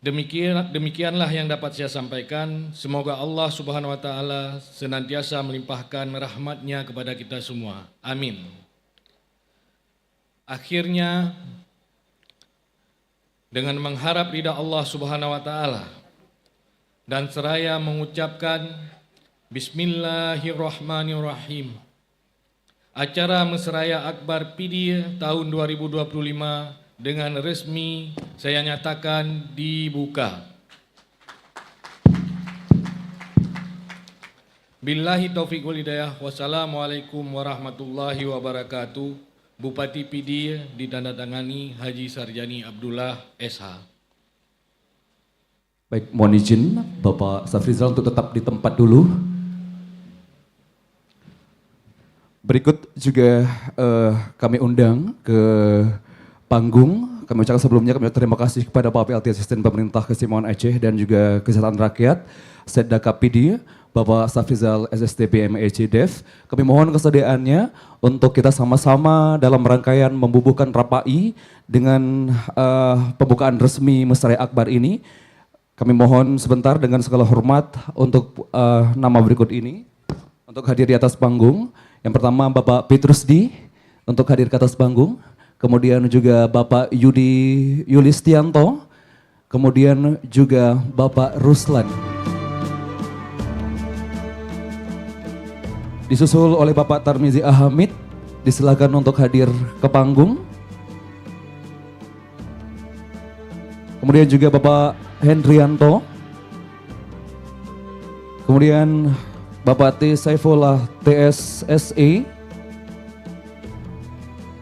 Speaker 13: Demikianlah yang dapat saya sampaikan. Semoga Allah Subhanahu wa taala senantiasa melimpahkan rahmat-Nya kepada kita semua. Amin. Akhirnya, dengan mengharap ridha Allah Subhanahu wa taala dan seraya mengucapkan Bismillahirrahmanirrahim, acara Musraya Akbar Pidi tahun 2025 dengan resmi saya nyatakan dibuka. Billahi taufiq wal hidayah. Wassalamualaikum warahmatullahi wabarakatuh. Bupati Pidi ditandatangani Haji Sarjani Abdullah SH.
Speaker 1: Baik, mohon izin Bapak Safrizal untuk tetap di tempat dulu. Berikut juga kami undang ke panggung Kami ucapkan sebelumnya kami terima kasih kepada Bapak PLT Asisten Pemerintah Keistimewaan Aceh dan juga Kesehatan Rakyat, Setda Kapidi, Bapak Safrizal SSTP MEC Dev. Kami mohon kesediaannya untuk kita sama-sama dalam rangkaian membubuhkan Rapai dengan pembukaan resmi Mesra Akbar ini. Kami mohon sebentar dengan segala hormat untuk nama berikut ini untuk hadir di atas panggung. Yang pertama Bapak Petrus D untuk hadir ke atas panggung. Kemudian juga Bapak Yudi Yulistianto, kemudian juga Bapak Ruslan. Disusul oleh Bapak Tarmizi Ahamid, disilakan untuk hadir ke panggung. Kemudian juga Bapak Hendrianto. Kemudian Bapak T. Saifullah TSSE.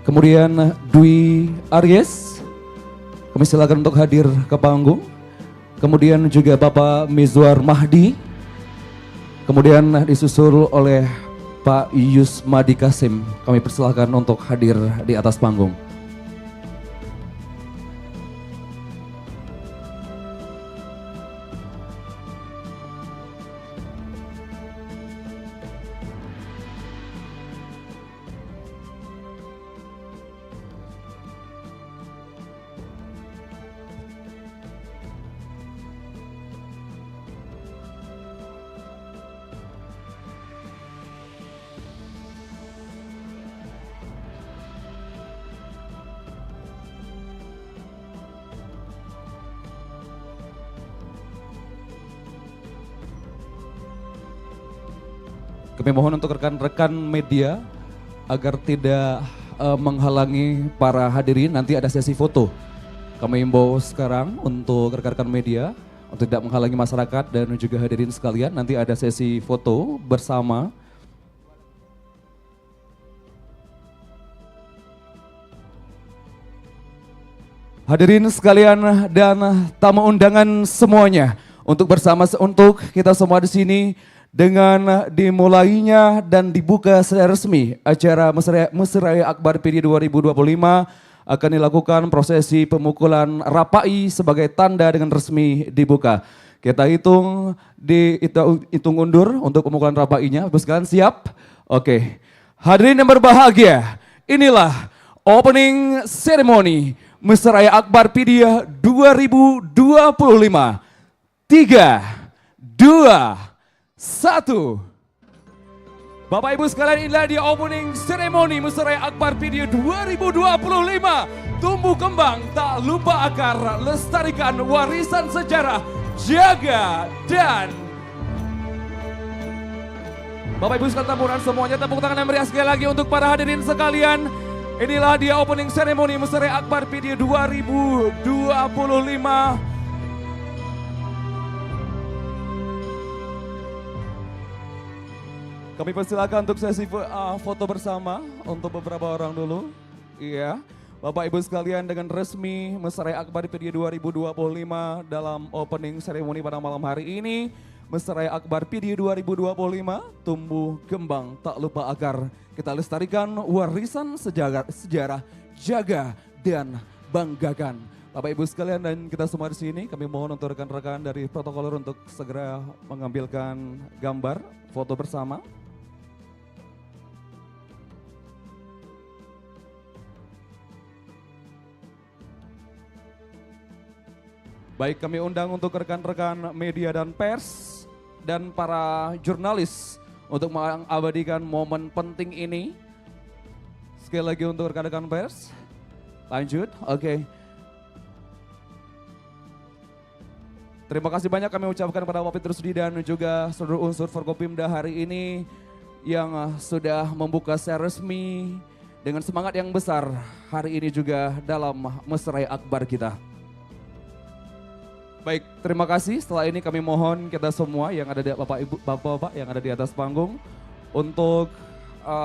Speaker 1: Kemudian Dwi Aries, kami silakan untuk hadir ke panggung. Kemudian juga Bapak Mizwar Mahdi. Kemudian disusul oleh Pak Yusmadi Kasim. Kami persilakan untuk hadir di atas panggung. Kami mohon untuk rekan-rekan media agar tidak menghalangi para hadirin, nanti ada sesi foto. Kami himbau sekarang untuk rekan-rekan media untuk tidak menghalangi masyarakat dan juga hadirin sekalian, nanti ada sesi foto bersama. Hadirin sekalian dan tamu undangan semuanya, untuk kita semua di sini dengan dimulainya dan dibuka secara resmi acara Mesra Akbar PD 2025 akan dilakukan prosesi pemukulan Rapai sebagai tanda dengan resmi dibuka. Kita hitung undur untuk pemukulan Rapainya. Ibu sekalian siap? Oke. Hadirin yang berbahagia, inilah opening ceremony Mesra Akbar PD 2025. 3, 2, 1. Bapak Ibu sekalian, inilah di opening ceremony Mesra Akbar PD 2025. Tumbuh kembang tak lupa akar, lestarikan warisan sejarah, jaga dan Bapak Ibu sekalian tamunan semuanya, tepuk tangan yang meriah sekali lagi untuk para hadirin sekalian. Inilah dia opening ceremony Mesra Akbar PD 2025. Kami persilakan untuk sesi foto bersama untuk beberapa orang dulu. Iya, Bapak Ibu sekalian, dengan resmi Mesra Akbar PD 2025 dalam opening ceremony pada malam hari ini. Mesra Akbar PD 2025, tumbuh kembang tak lupa akar. Kita lestarikan warisan sejarah, jaga dan banggakan. Bapak Ibu sekalian dan kita semua di sini, kami mohon untuk rekan-rekan dari protokoler untuk segera mengambilkan gambar foto bersama. Baik, kami undang untuk rekan-rekan media dan pers dan para jurnalis untuk mengabadikan momen penting ini. Sekali lagi untuk rekan-rekan pers. Lanjut, oke. Terima kasih banyak kami ucapkan kepada Bapak Petrus D dan juga seluruh unsur Forkopimda hari ini yang sudah membuka secara resmi dengan semangat yang besar hari ini juga dalam Mesra Akbar kita. Baik, terima kasih. Setelah ini kami mohon kita semua yang ada di Bapak Ibu, Bapak-bapak yang ada di atas panggung untuk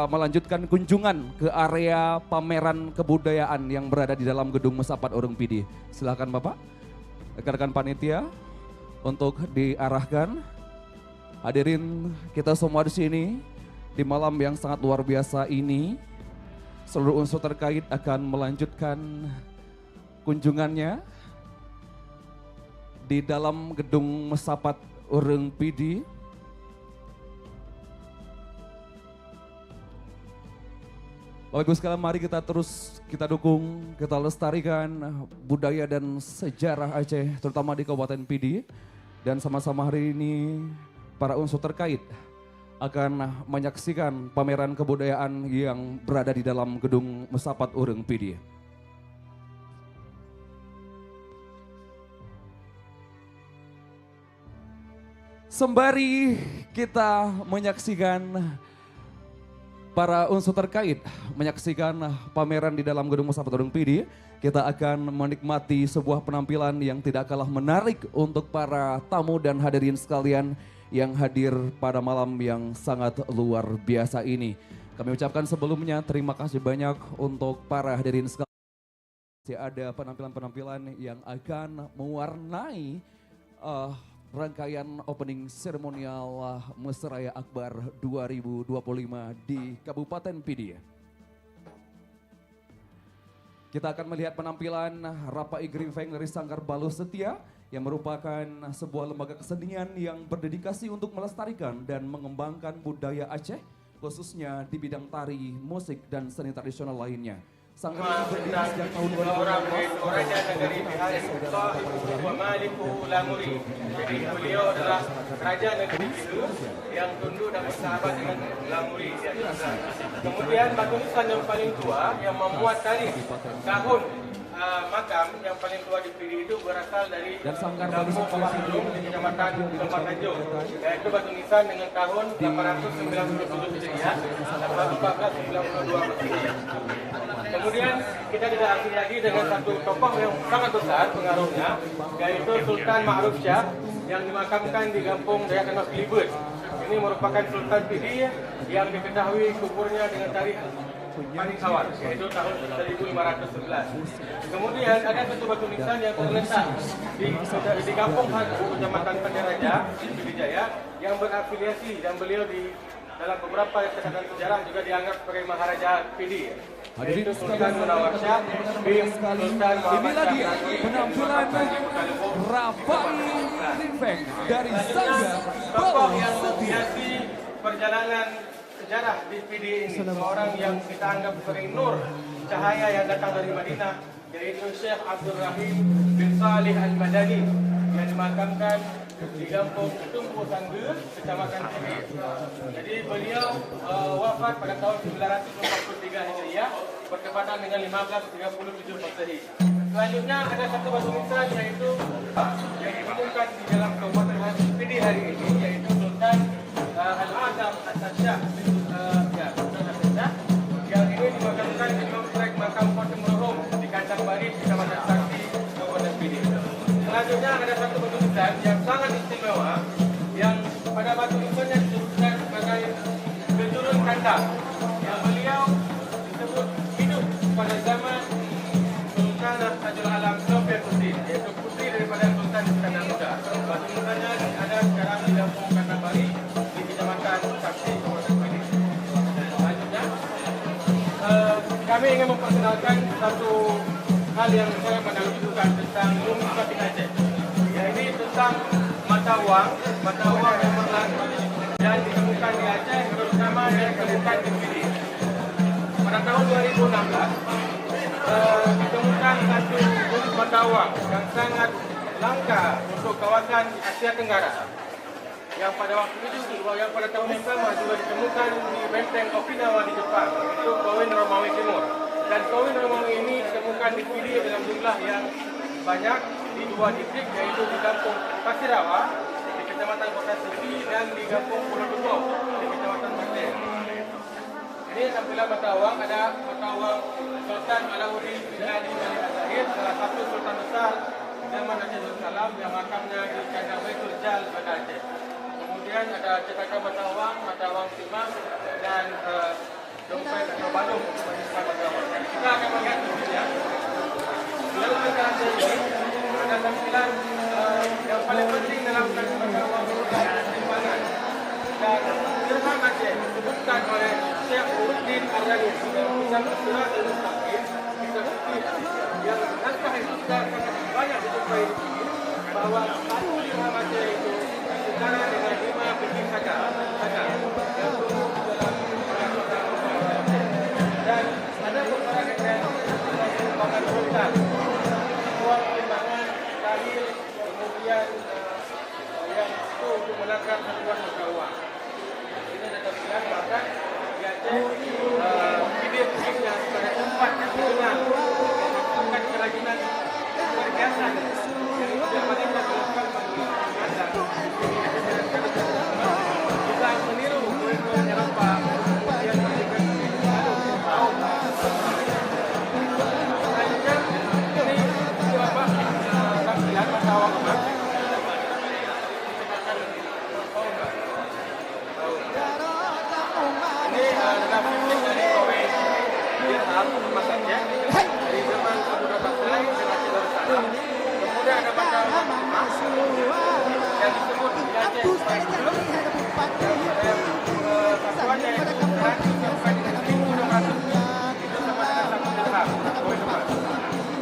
Speaker 1: melanjutkan kunjungan ke area pameran kebudayaan yang berada di dalam gedung Mesapat Urung PD. Silakan Bapak, rekan-rekan panitia untuk diarahkan. Hadirin kita semua di sini di malam yang sangat luar biasa ini, seluruh unsur terkait akan melanjutkan kunjungannya di dalam gedung Mesapat Urang Pidi. Bapak Ibu sekalian, mari kita terus kita dukung, kita lestarikan budaya dan sejarah Aceh, terutama di Kabupaten Pidi. Dan sama-sama hari ini para unsur terkait akan menyaksikan pameran kebudayaan yang berada di dalam gedung Mesapat Urang Pidi. Sembari kita menyaksikan para unsur terkait menyaksikan pameran di dalam gedung Mesapat Urang Pidi, kita akan menikmati sebuah penampilan yang tidak kalah menarik untuk para tamu dan hadirin sekalian yang hadir pada malam yang sangat luar biasa ini. Kami ucapkan sebelumnya terima kasih banyak untuk para hadirin sekalian. Masih ada penampilan-penampilan yang akan mewarnai rangkaian opening seremonial Mesraya Akbar 2025 di Kabupaten Pidi. Kita akan melihat penampilan Rapai Grimpeng dari Sanggar Baluh Setia yang merupakan sebuah lembaga kesenian yang berdedikasi untuk melestarikan dan mengembangkan budaya Aceh, khususnya di bidang tari, musik, dan seni tradisional lainnya. Sanggar ini berdiri sejak tahun 2016.
Speaker 14: Raja Negeri Bihari wa Maliku Lamuri. Jadi beliau adalah Raja Negeri itu yang tunduk dan bersahabat dengan Lamuri. Kemudian batu nisan yang paling tua yang memuat tarikh tahun makam yang paling tua di Pidi itu berasal dari Kampung Pawasilung di Kecamatan Lembah Tanjung, yaitu batu nisan dengan tahun 897 Hijriah dan 1492 Masehi. Kemudian kita tidak asing lagi dengan satu tokoh yang sangat besar pengaruhnya, yaitu Sultan Ma'ruf Shah yang dimakamkan di Kampung Dayak Kanwas Kelibut. Ini merupakan Sultan Pidi yang diketahui kuburnya dengan tarikh paling awal, yaitu tahun 1511. Kemudian ada satu batu nisan yang terletak di Kampung Hagu, Kecamatan Pandaraja, Pidi Jaya, yang berafiliasi dan beliau di dalam beberapa catatan sejarah juga dianggap sebagai Maharaja Pidi.
Speaker 1: Hadirin
Speaker 14: Sultan Munawar Shah bin Sultan Muhammad
Speaker 1: Ini lagi penampilan Rapai Grimpeng dari Sanggar
Speaker 14: tokoh
Speaker 1: Baluh
Speaker 14: yang
Speaker 1: Setia.
Speaker 14: menghiasi perjalanan sejarah di Pidi ini, seorang yang kita anggap sebagai nur cahaya yang datang dari Madinah, yaitu Syekh Abdul Rahim bin Salih Al-Madani yang dimakamkan di Kampung Tumpu Sangga, Kecamatan Pidi. Jadi beliau wafat pada tahun 943 Hijriah bertepatan dengan 1537 Masehi. Selanjutnya ada satu batu nisan yaitu yang ditemukan di dalam Kabupaten Pidi hari ini, yaitu Sultan Al-Azam Al-Shah. Yang ini dimakamkan di komplek makam Fatim Rohum di Kandang Baris, Kecamatan Sakti, Kabupaten Pidi. Selanjutnya ada satu batu nisan yang sangat istimewa, yang pada batu nisannya disebutkan sebagai keturun kandang, yang beliau disebut hidup pada zaman Sultan Tajul Alam Sofiatuddin, yaitu putri daripada Sultan Iskandar Muda. Batu nisannya ada sekarang di Kampung Kandang Baris di Kecamatan Sakti, Kabupaten Pidi. Selanjutnya kami ingin memperkenalkan satu hal yang saya menanggungkan tentang ilmu batik Aceh, yaitu tentang mata uang yang berlaku dan ditemukan di Aceh, terutama yang ditemukan di Pidi. Pada tahun 2016 ditemukan satu unit mata uang yang sangat langka untuk kawasan Asia Tenggara, yang pada waktu itu, yang pada tahun yang sama juga ditemukan di benteng Okinawa di Jepang, yaitu koin Romawi Timur. Dan koin Romawi ini ditemukan di Pidi dalam jumlah yang banyak di dua distrik, yaitu di Kampung Pasirawa di Kecamatan Kota Sepi dan di Kampung Pulau Dukuh di Kecamatan Pasir. Ini tampilan mata uang, ada mata uang Sultan Alauddin bin Ali bin Azahir, salah satu sultan besar zaman Aceh Darussalam yang makamnya di Kandang Baitul Jal, Banda Aceh. Kemudian ada cetakan mata uang timah, dan dompet atau balung untuk menyimpan mata uang. Kita akan melihat videonya. Lalu kita Aceh ini ada tampilan yang paling penting dalam mata uang adalah timbangan. Dan dirham Aceh disebutkan oleh Syekh Uddin Al-Ghani dalam kitab Surat Al-Mustaqim, kitab fikih yang naskah itu kita sangat banyak dijumpai di sini bahwa satu dirham Aceh itu setara dengan 5 pipih saja. Yang tumbuh dalam dan ada beberapa negara merupakan sultan, uang timbangan, tahil, kemudian yang itu untuk menakar satuan musyawarah. Ini ada bilang bahkan di Aceh video-videonya sebagai tempat yang dikenal dengan kerajinan luar biasa yang tidak banyak dilakukan melalui azan. Kita meniru kue-kue Eropa yang memberikan selanjutnya ini Bapak tampilan masa awal Bapak. Ini adalah fisik dari kowe dirham masanya dari zaman Abu Bakar dan Aceh Darussalam. Kemudian ada bakal yang disebut di Aceh sebagai satuan yang digunakan sampai dengan 1.600 itu sama dengan 1 dirham koin emas.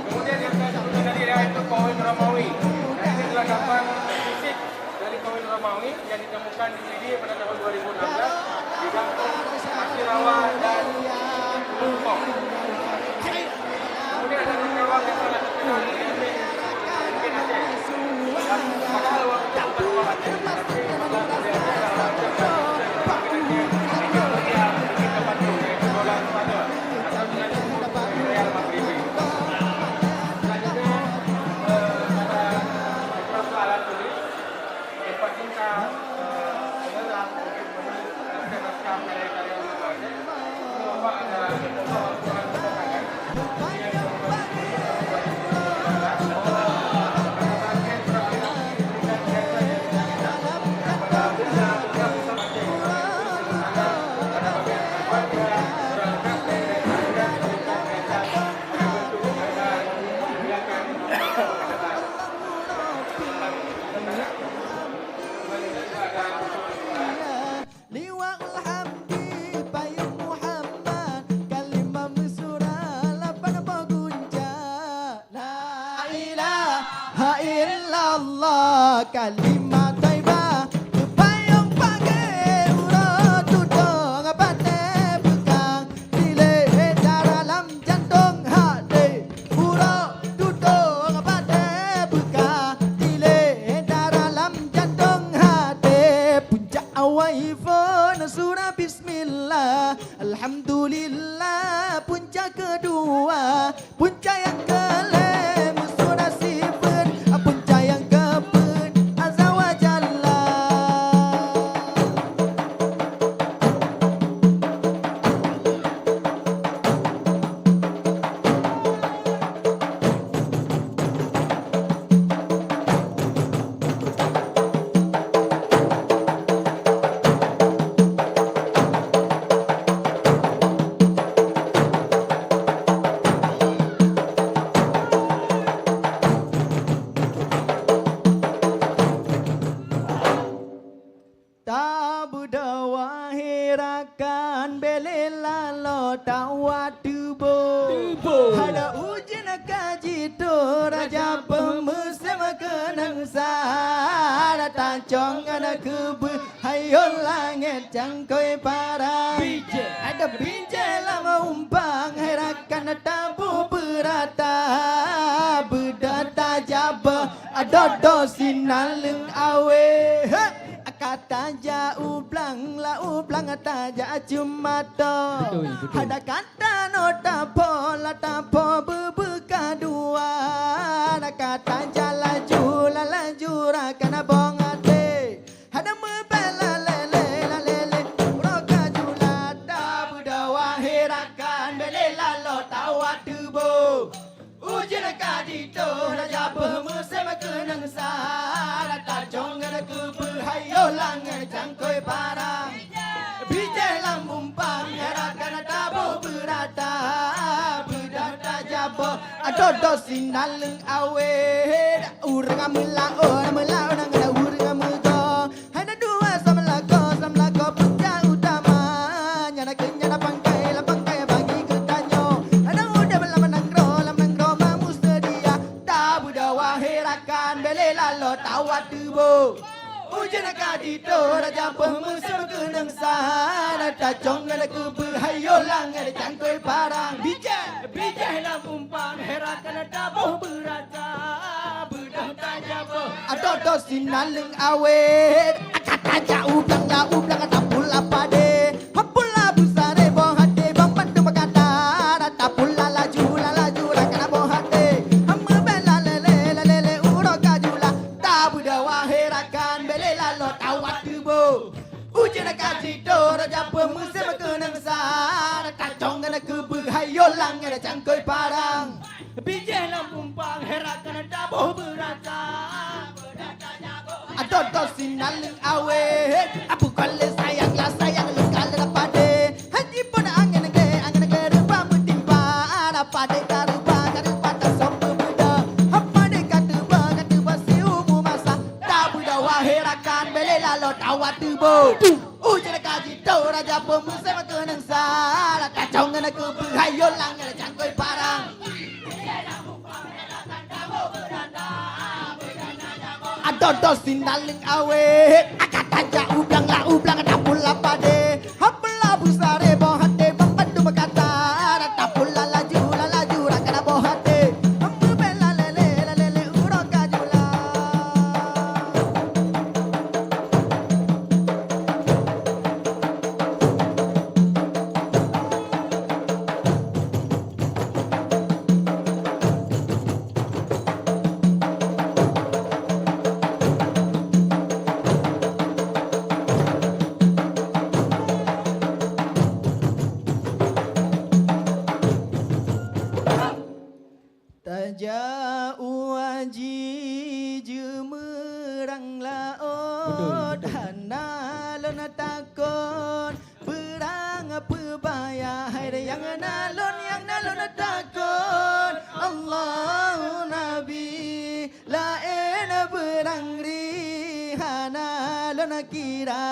Speaker 14: Kemudian yang saya sebutkan tadi yaitu koin Romawi. Dan ini adalah gambar fisik dari koin Romawi yang ditemukan di sini pada tahun 2016 di kampung Masirawa dan Lumpong. Kemudian ada kawang yang sangat terkenal di Aceh. Padahal waktu itu bukan Aceh, tapi
Speaker 3: kalimat taibah kepayung pakai urut tudung pandai pegang nilai dalam jantung hati urut tudung pandai pegang nilai dalam jantung hati puncak awal phone surah bismillah alhamdulillah puncak kedua puncak yang kelima surah sifat puncak yang ada ujian kaji tu raja pemusim kenang sa datang cong ada kebu hayol langit jangkoi para ada binjai lama umpang herakan tabu berata berdata jaba ada dosin naleng awe kata ja ublang la ublang taja cuma to ada kata nota pola tapo bebuka dua ada kata jala jula la jura kana bongate ada mebela lele la lele roka jula da budawa herakan bele la lo tawa tubo ujian kadito raja pemusim kenang sa ta jong ada kebu hayo langit jangkoi parang bijai lambung pang herakan tabu berata berdata jabo adodo sinaleng awe urang melao nang ada urang mego ada dua samlako puncak utama nyana kenyana pangkai la pangkai bagi ketanyo ada udah lam nangro mamus sedia ta kaji to raja pemusim kenang sana ta chong ngana ke berhayolang ngana cangkoi parang bijak lah umpang herakan dabuh beraja bedah tajabo adodo sinaleng awet kata jauh ublang kata pula pade hapula busare boh hati bang bantu makata rata pula laju rakana boh hati hamme bela lele uro kajula tabu dawa herakan bele lalo tawat tubo ujian kaji do raja pemusim kenang sana kacong ngana ke berhayolang ngana cangkoi parang bijak lah umpang herakan dabuh beraja adodo sinaleng awet abu kale sayang lekala pade haji pun angin ke rupa mutimpa ada pade karupa tak sompu beda pade katu ba siu mu masa tabu dawa herakan bele lalot awat tubo ujar kaji do raja pemusim kenang sala kacau ngana ke berhayolang ngana cangkoi parang adodo sinaleng awet akata ublang dapula pade hapla busare boh hate bambandu makata rata pula laju rakana boh hate hamme bela lele uro kajula Tajau aji jemerang laot hanalon takon berang pebaya hai yang nalon takon Allahu nabi lain berang ri hanalon kira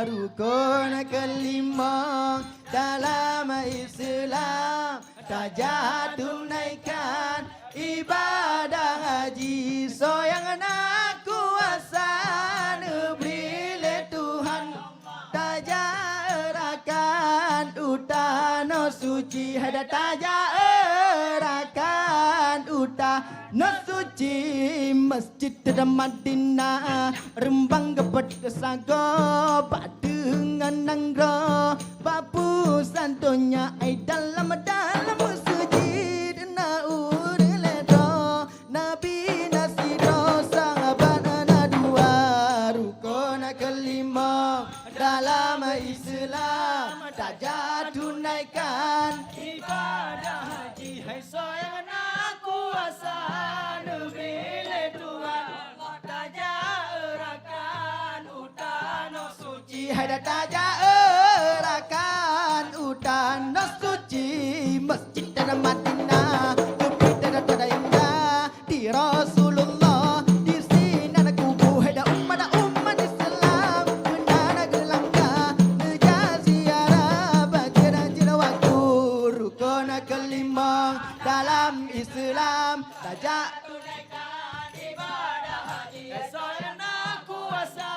Speaker 3: rukun kelima dalam Islam tajah tunaikan ibadah haji soyang nak kuasa negeri le Tuhan tajah erakan utano suci hada tajah erakan utano suci masjid Madinah rembang gepet kesago dengan nanggro bapu santonya ai dalam masjid naur ledo nabi nasiro sahabat dua rukun kelima dalam Islam tajah tunaikan ibadah haji hai soyang nak kuasa negeri le Tuhan tajah erakan utano suci hai tajah erakan utano suci masjid Madinah kepada indah di Rasulullah di sini anak kubu ada umat Islam kenana gelangka neja ziarah bagi waktu rukun kelima dalam Islam tajak tunaikan ibadah haji soalnya nak kuasa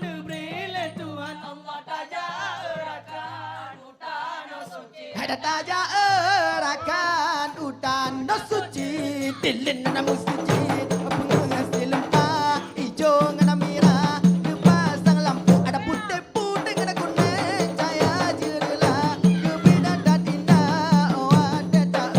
Speaker 3: negeri le Tuhan Allah tajak erakan utano suci ada tajak erakan utano suci tilin na musjid pengasih lempah hijau ngana merah dipasang lampu ada putih ngana kuning cahaya jelas kebeda dan indah ada tak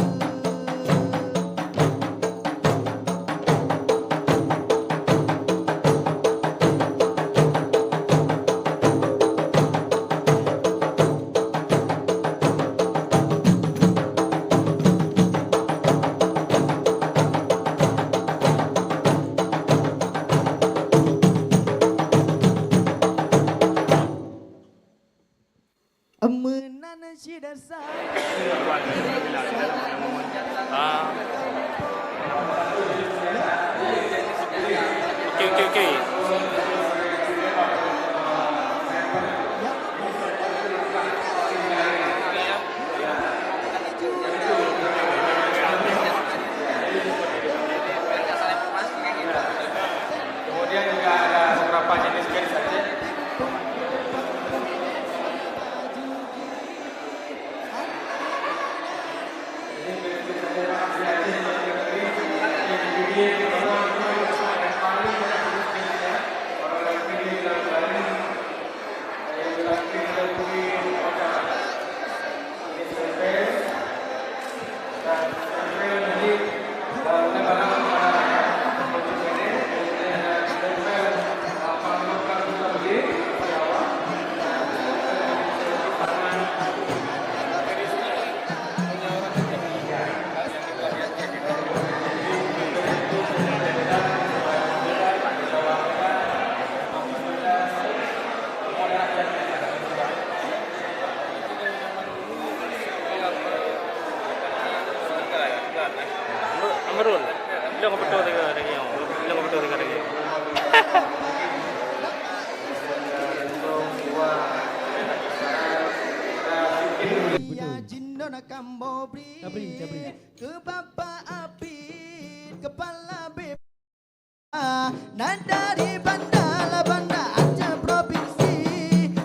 Speaker 3: Menana syida
Speaker 14: Okey. Kemudian juga ada beberapa jenis garis saja. Merun. Long betul tiga lagi. Long betul tiga lagi.
Speaker 3: Ke bapa api kepala beb dari bandar Aceh provinsi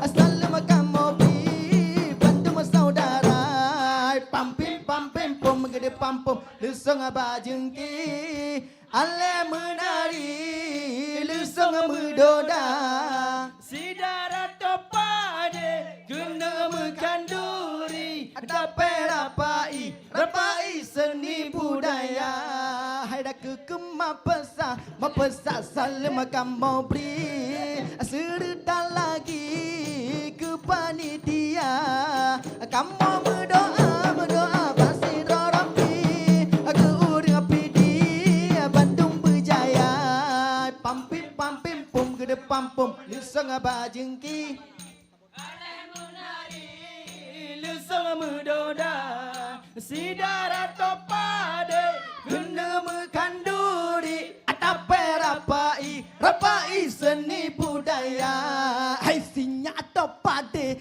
Speaker 3: asal makam mobi bantu saudara pampim pom gede pampum lusong abajengki ale menari lusong medoda sidara topade guna mekanduri dapat rapai seni budaya hai dak ke mapesa salam kamu beri serta lagi ke panitia kamu berdoa pasti rorapi aku urang pidi Bandung berjaya pampim pum gede pampum lusong abajengki lusong medoda sidara topade guna mekanduri rapai seni budaya hai sinya topade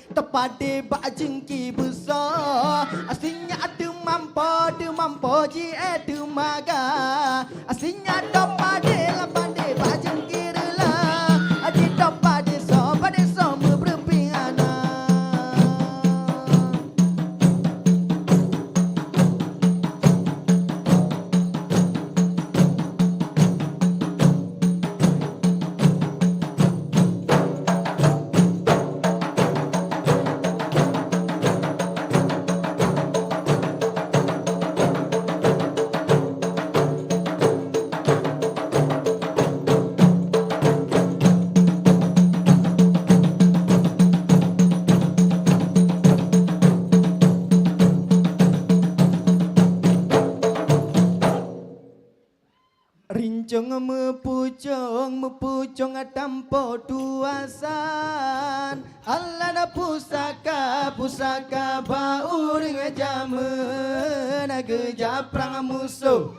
Speaker 3: bak jengki besar asinya tu mampo ji tu maga asinya topade la pade bak jengki rela adi topade so berpingana. Rincung mepucung tampo tuasan Allah pusaka baur ngejamen gejaprang musuh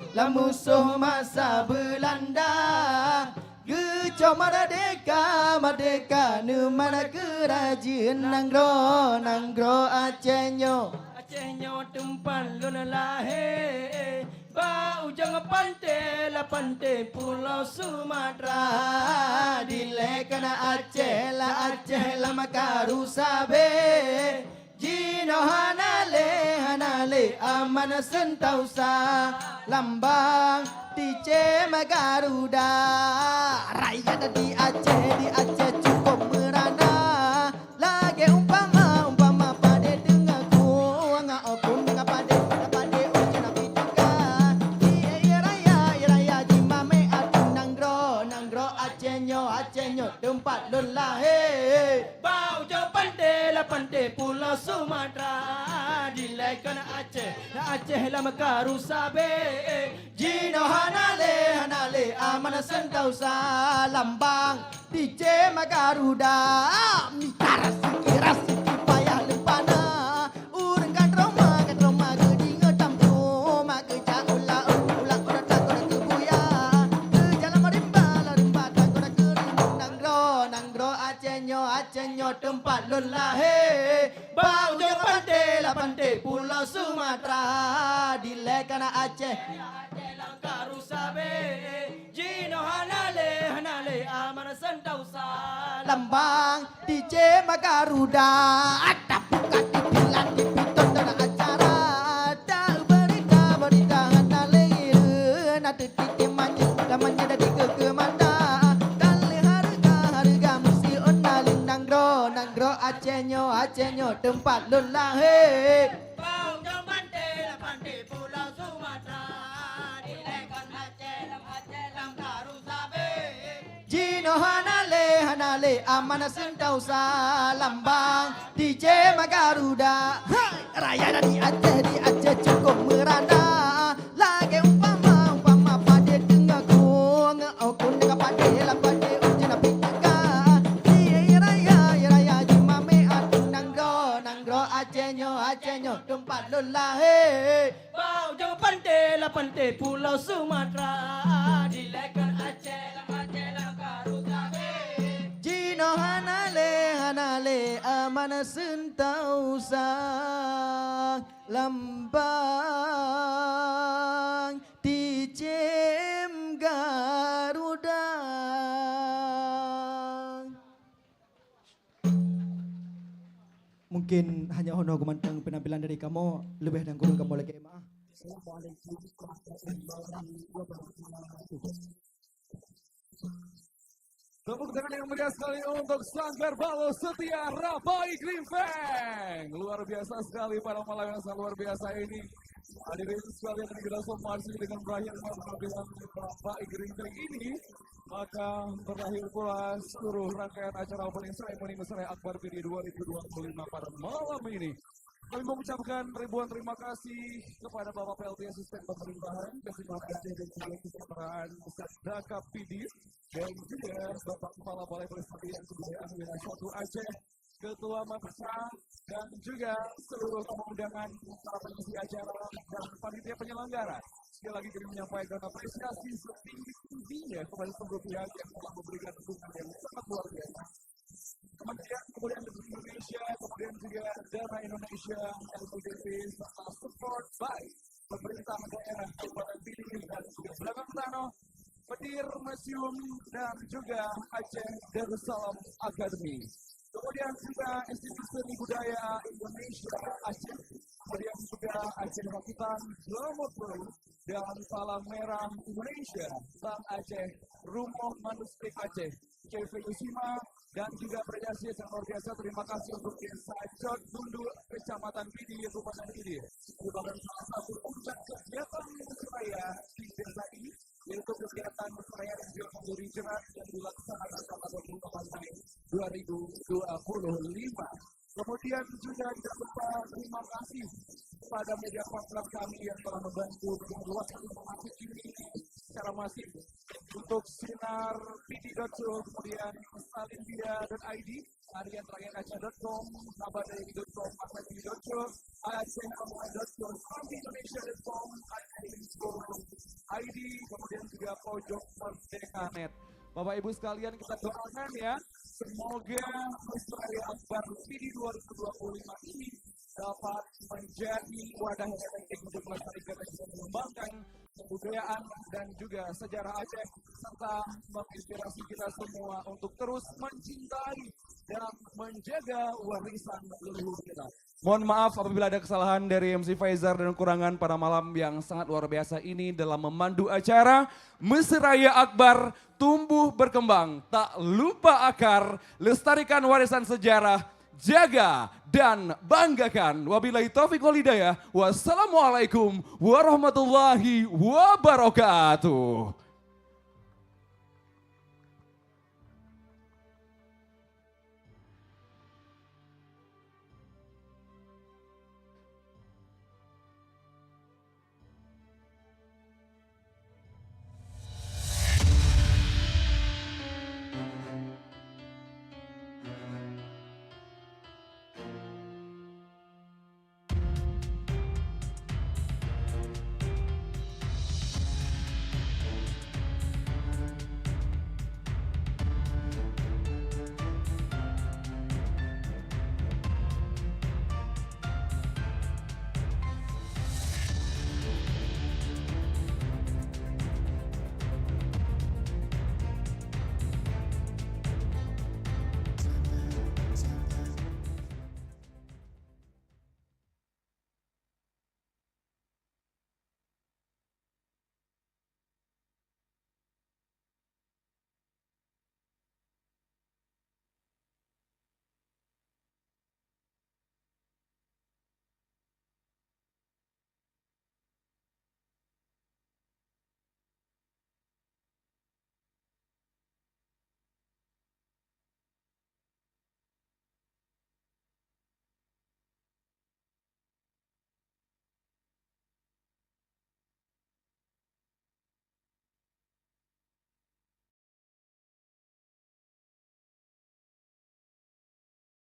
Speaker 3: masa Belanda gejo merdeka nu mana kerajaan nanggro Acehnya tempat luna lahir bau jangan pantai pulau Sumatera dilekan Aceh la makaru sabe jino hanale aman sentausa lambang tice Magaruda rakyat di Aceh cukup merana lagi umpama pade dengaku ngakun dengan pade ujian pituka raya jimame nanggro Acehnya tempat lun lahir bau jo pantai pulau Sumatera dilekan Aceh la makaru sabe jino hanale aman sentausa lambang DJ Magaruda mitara sikirasi payah lempana urang kan Roma gedi ngetam Roma keja ulang urat takut kebuya jalan marimba takut kering nanggro Acehnya tempat lun lahir bau jo pantai pulau Sumatera dilekan Aceh langkaru sabe jino hanale aman sentausa lambang DJ Magaruda ada buka dibilang di piton dan acara ada berita hanale nanti titik manja namanya dari kemana kali harga mesti onalin nanggro Acehnya tempat lun lahir bau jo pantai pulau Sumatera dilekan Aceh langkaru sabe jino hanale aman sentausa lambang DJ Magaruda raya di Aceh cukup merana lagi umpama pade dengaku ngakun dengan pade la pade ujian pituka raya jimame nanggro Acehnya tempat lelah Bau jangan pandai lah pandai Pulau Sumatera Dilekan Aceh lah karuta Jino hanale amana sentau sang lambang Tijem Garuda. Mungkin hanya honor gumantang penampilan dari kamu lebih dan kurang kamu lagi maaf. Assalamualaikum warahmatullahi wabarakatuh.
Speaker 1: Tepuk tangan yang meriah sekali untuk Sanggar Balo Setia Rabai Grimpeng. Luar biasa sekali pada malam yang sangat luar biasa ini. Hadirin sekalian yang kita somasi dengan berakhir penampilan Rabai Grimpeng ini, maka berakhir pula seluruh rangkaian acara opening ceremony Mesra Akbar PD 2025 pada malam ini. Kami mengucapkan ribuan terima kasih kepada Bapak PLT Asisten Pemerintahan, Ketua Aceh dan juga Kesejahteraan Sedaka PD, dan juga Bapak Kepala Balai Pelestarian Kebudayaan Wilayah 1 Aceh, Ketua Mapesa, dan juga seluruh tamu undangan, para pengisi acara dan panitia penyelenggara. Sekali lagi kami menyampaikan apresiasi setinggi-tingginya kepada seluruh pihak yang telah memberikan dukungan yang sangat luar biasa. Kemudian Negeri Indonesia, kemudian juga Dana Indonesia, LPDP, serta support by pemerintah daerah Kabupaten Pidi dan juga Belakang Tano, Petir Museum, dan juga Aceh Darussalam Academy. Kemudian juga Institut Seni Budaya Indonesia Aceh, kemudian juga Aceh Rakitan, Lombok, dan Salam Merah Indonesia, Bank Aceh, Rumah Manuskrip Aceh, CV Kusima, dan juga apresiasi yang luar biasa. Terima kasih untuk Desa Jod Dundu, Kecamatan Pidi, Kabupaten Pidi. Merupakan salah satu puncak kegiatan Mesraya di desa ini, yaitu kegiatan Mesraya yang juga memberi jerat yang dilaksanakan pada 24 Mei 2025. Kemudian juga tidak lupa terima kasih kepada media partner kami yang telah membantu mengeluarkan informasi ini secara masif untuk Sinar PD.co, kemudian Salindia.id, harianterakhiraceh.com, nabadai.com, akademi.co, aceh.com, Indonesia.com, ID, kemudian juga pojok merdeka.net. Bapak Ibu sekalian, kita doakan ya, semoga Mesraya Akbar PD 2025 ini dapat menjadi wadah yang efektif untuk melestarikan dan mengembangkan kebudayaan dan juga sejarah Aceh, serta menginspirasi kita semua untuk terus mencintai dan menjaga warisan leluhur kita. Mohon maaf apabila ada kesalahan dari MC Faizar dan kekurangan pada malam yang sangat luar biasa ini dalam memandu acara Mesraya Akbar tumbuh berkembang, tak lupa akar, lestarikan warisan sejarah, jaga dan banggakan. Wabillahi taufiq wal hidayah. Wassalamualaikum warahmatullahi wabarakatuh.